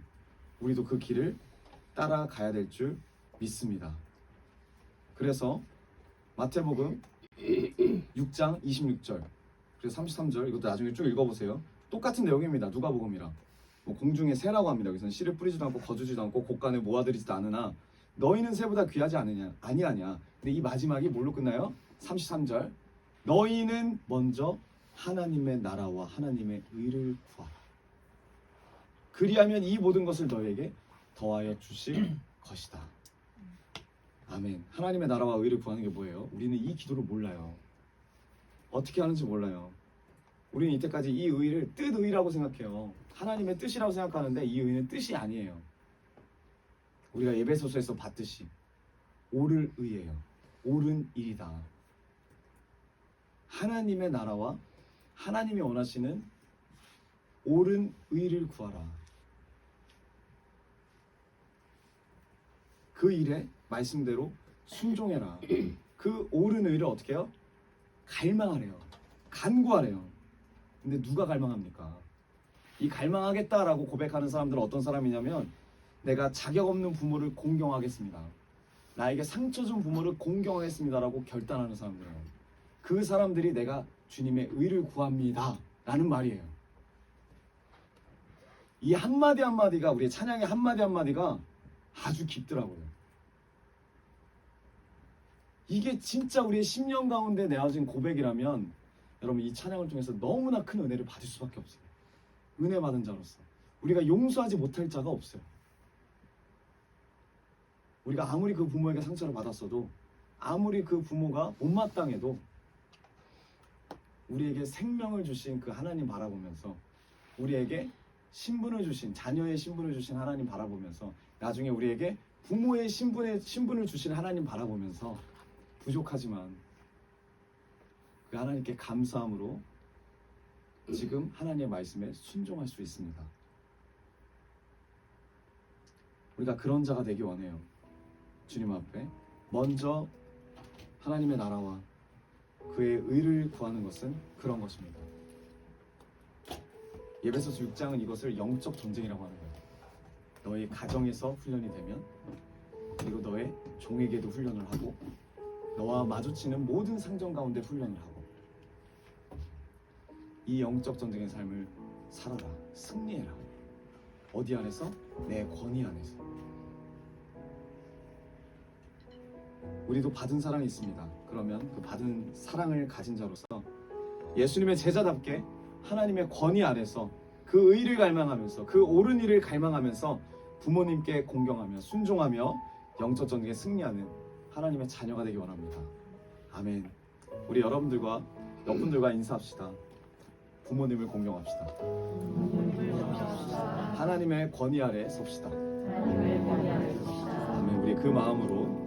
우리도 그 길을 따라가야 될 줄 믿습니다. 그래서 마태복음 6장 26절 그래서 33절 이것도 나중에 쭉 읽어보세요. 똑같은 내용입니다. 누가복음이랑 뭐 공중에 새라고 합니다. 여기서는 씨를 뿌리지도 않고 거두지도 않고 곳간에 모아들이지도 않으나 너희는 새보다 귀하지 않느냐? 아니하냐. 근데 이 마지막이 뭘로 끝나요? 33절 너희는 먼저 하나님의 나라와 하나님의 의를 구하라. 그리하면 이 모든 것을 너희에게 더하여 주실 것이다. 아멘. 하나님의 나라와 의를 구하는 게 뭐예요? 우리는 이 기도를 몰라요. 어떻게 하는지 몰라요. 우리는 이때까지 이 의를 뜻의라고 생각해요. 하나님의 뜻이라고 생각하는데 이 의는 뜻이 아니에요. 우리가 에베소서에서 봤듯이 옳을 의예요. 옳은 일이다. 하나님의 나라와 하나님이 원하시는 옳은 의를 구하라. 그 일에 말씀대로 순종해라. 그 옳은 의를 어떻게 해요? 갈망하래요. 간구하래요. 근데 누가 갈망합니까? 이 갈망하겠다라고 고백하는 사람들은 어떤 사람이냐면 내가 자격 없는 부모를 공경하겠습니다. 나에게 상처 준 부모를 공경하겠습니다라고 결단하는 사람들이에요. 그 사람들이 내가 주님의 의를 구합니다 라는 말이에요. 이 한마디 한마디가 우리의 찬양의 한마디 한마디가 아주 깊더라고요. 이게 진짜 우리의 심령 가운데 내어진 고백이라면 여러분 이 찬양을 통해서 너무나 큰 은혜를 받을 수밖에 없어요. 은혜 받은 자로서 우리가 용서하지 못할 자가 없어요. 우리가 아무리 그 부모에게 상처를 받았어도 아무리 그 부모가 못마땅해도 우리에게 생명을 주신 그 하나님 바라보면서 우리에게 신분을 주신 자녀의 신분을 주신 하나님 바라보면서 나중에 우리에게 부모의 신분을 주신 하나님 바라보면서 부족하지만 그 하나님께 감사함으로 지금 하나님의 말씀에 순종할 수 있습니다. 우리가 그런 자가 되기 원해요. 주님 앞에 먼저 하나님의 나라와 그의 의를 구하는 것은 그런 것입니다. 에베소서 6장은 이것을 영적 전쟁이라고 하는 거예요. 너의 가정에서 훈련이 되면 그리고 너의 종에게도 훈련을 하고 너와 마주치는 모든 상정 가운데 훈련을 하고 이 영적 전쟁의 삶을 살아라. 승리해라. 어디 안에서? 내 권위 안에서. 우리도 받은 사랑이 있습니다. 그러면 그 받은 사랑을 가진 자로서 예수님의 제자답게 하나님의 권위 아래서 그 의를 갈망하면서 그 옳은 일을 갈망하면서 부모님께 공경하며 순종하며 영적 전쟁에 승리하는 하나님의 자녀가 되기 원합니다. 아멘. 우리 여러분들과 옆분들과 인사합시다. 부모님을 공경합시다. 하나님의 권위 아래 섭시다. 아멘. 우리 그 마음으로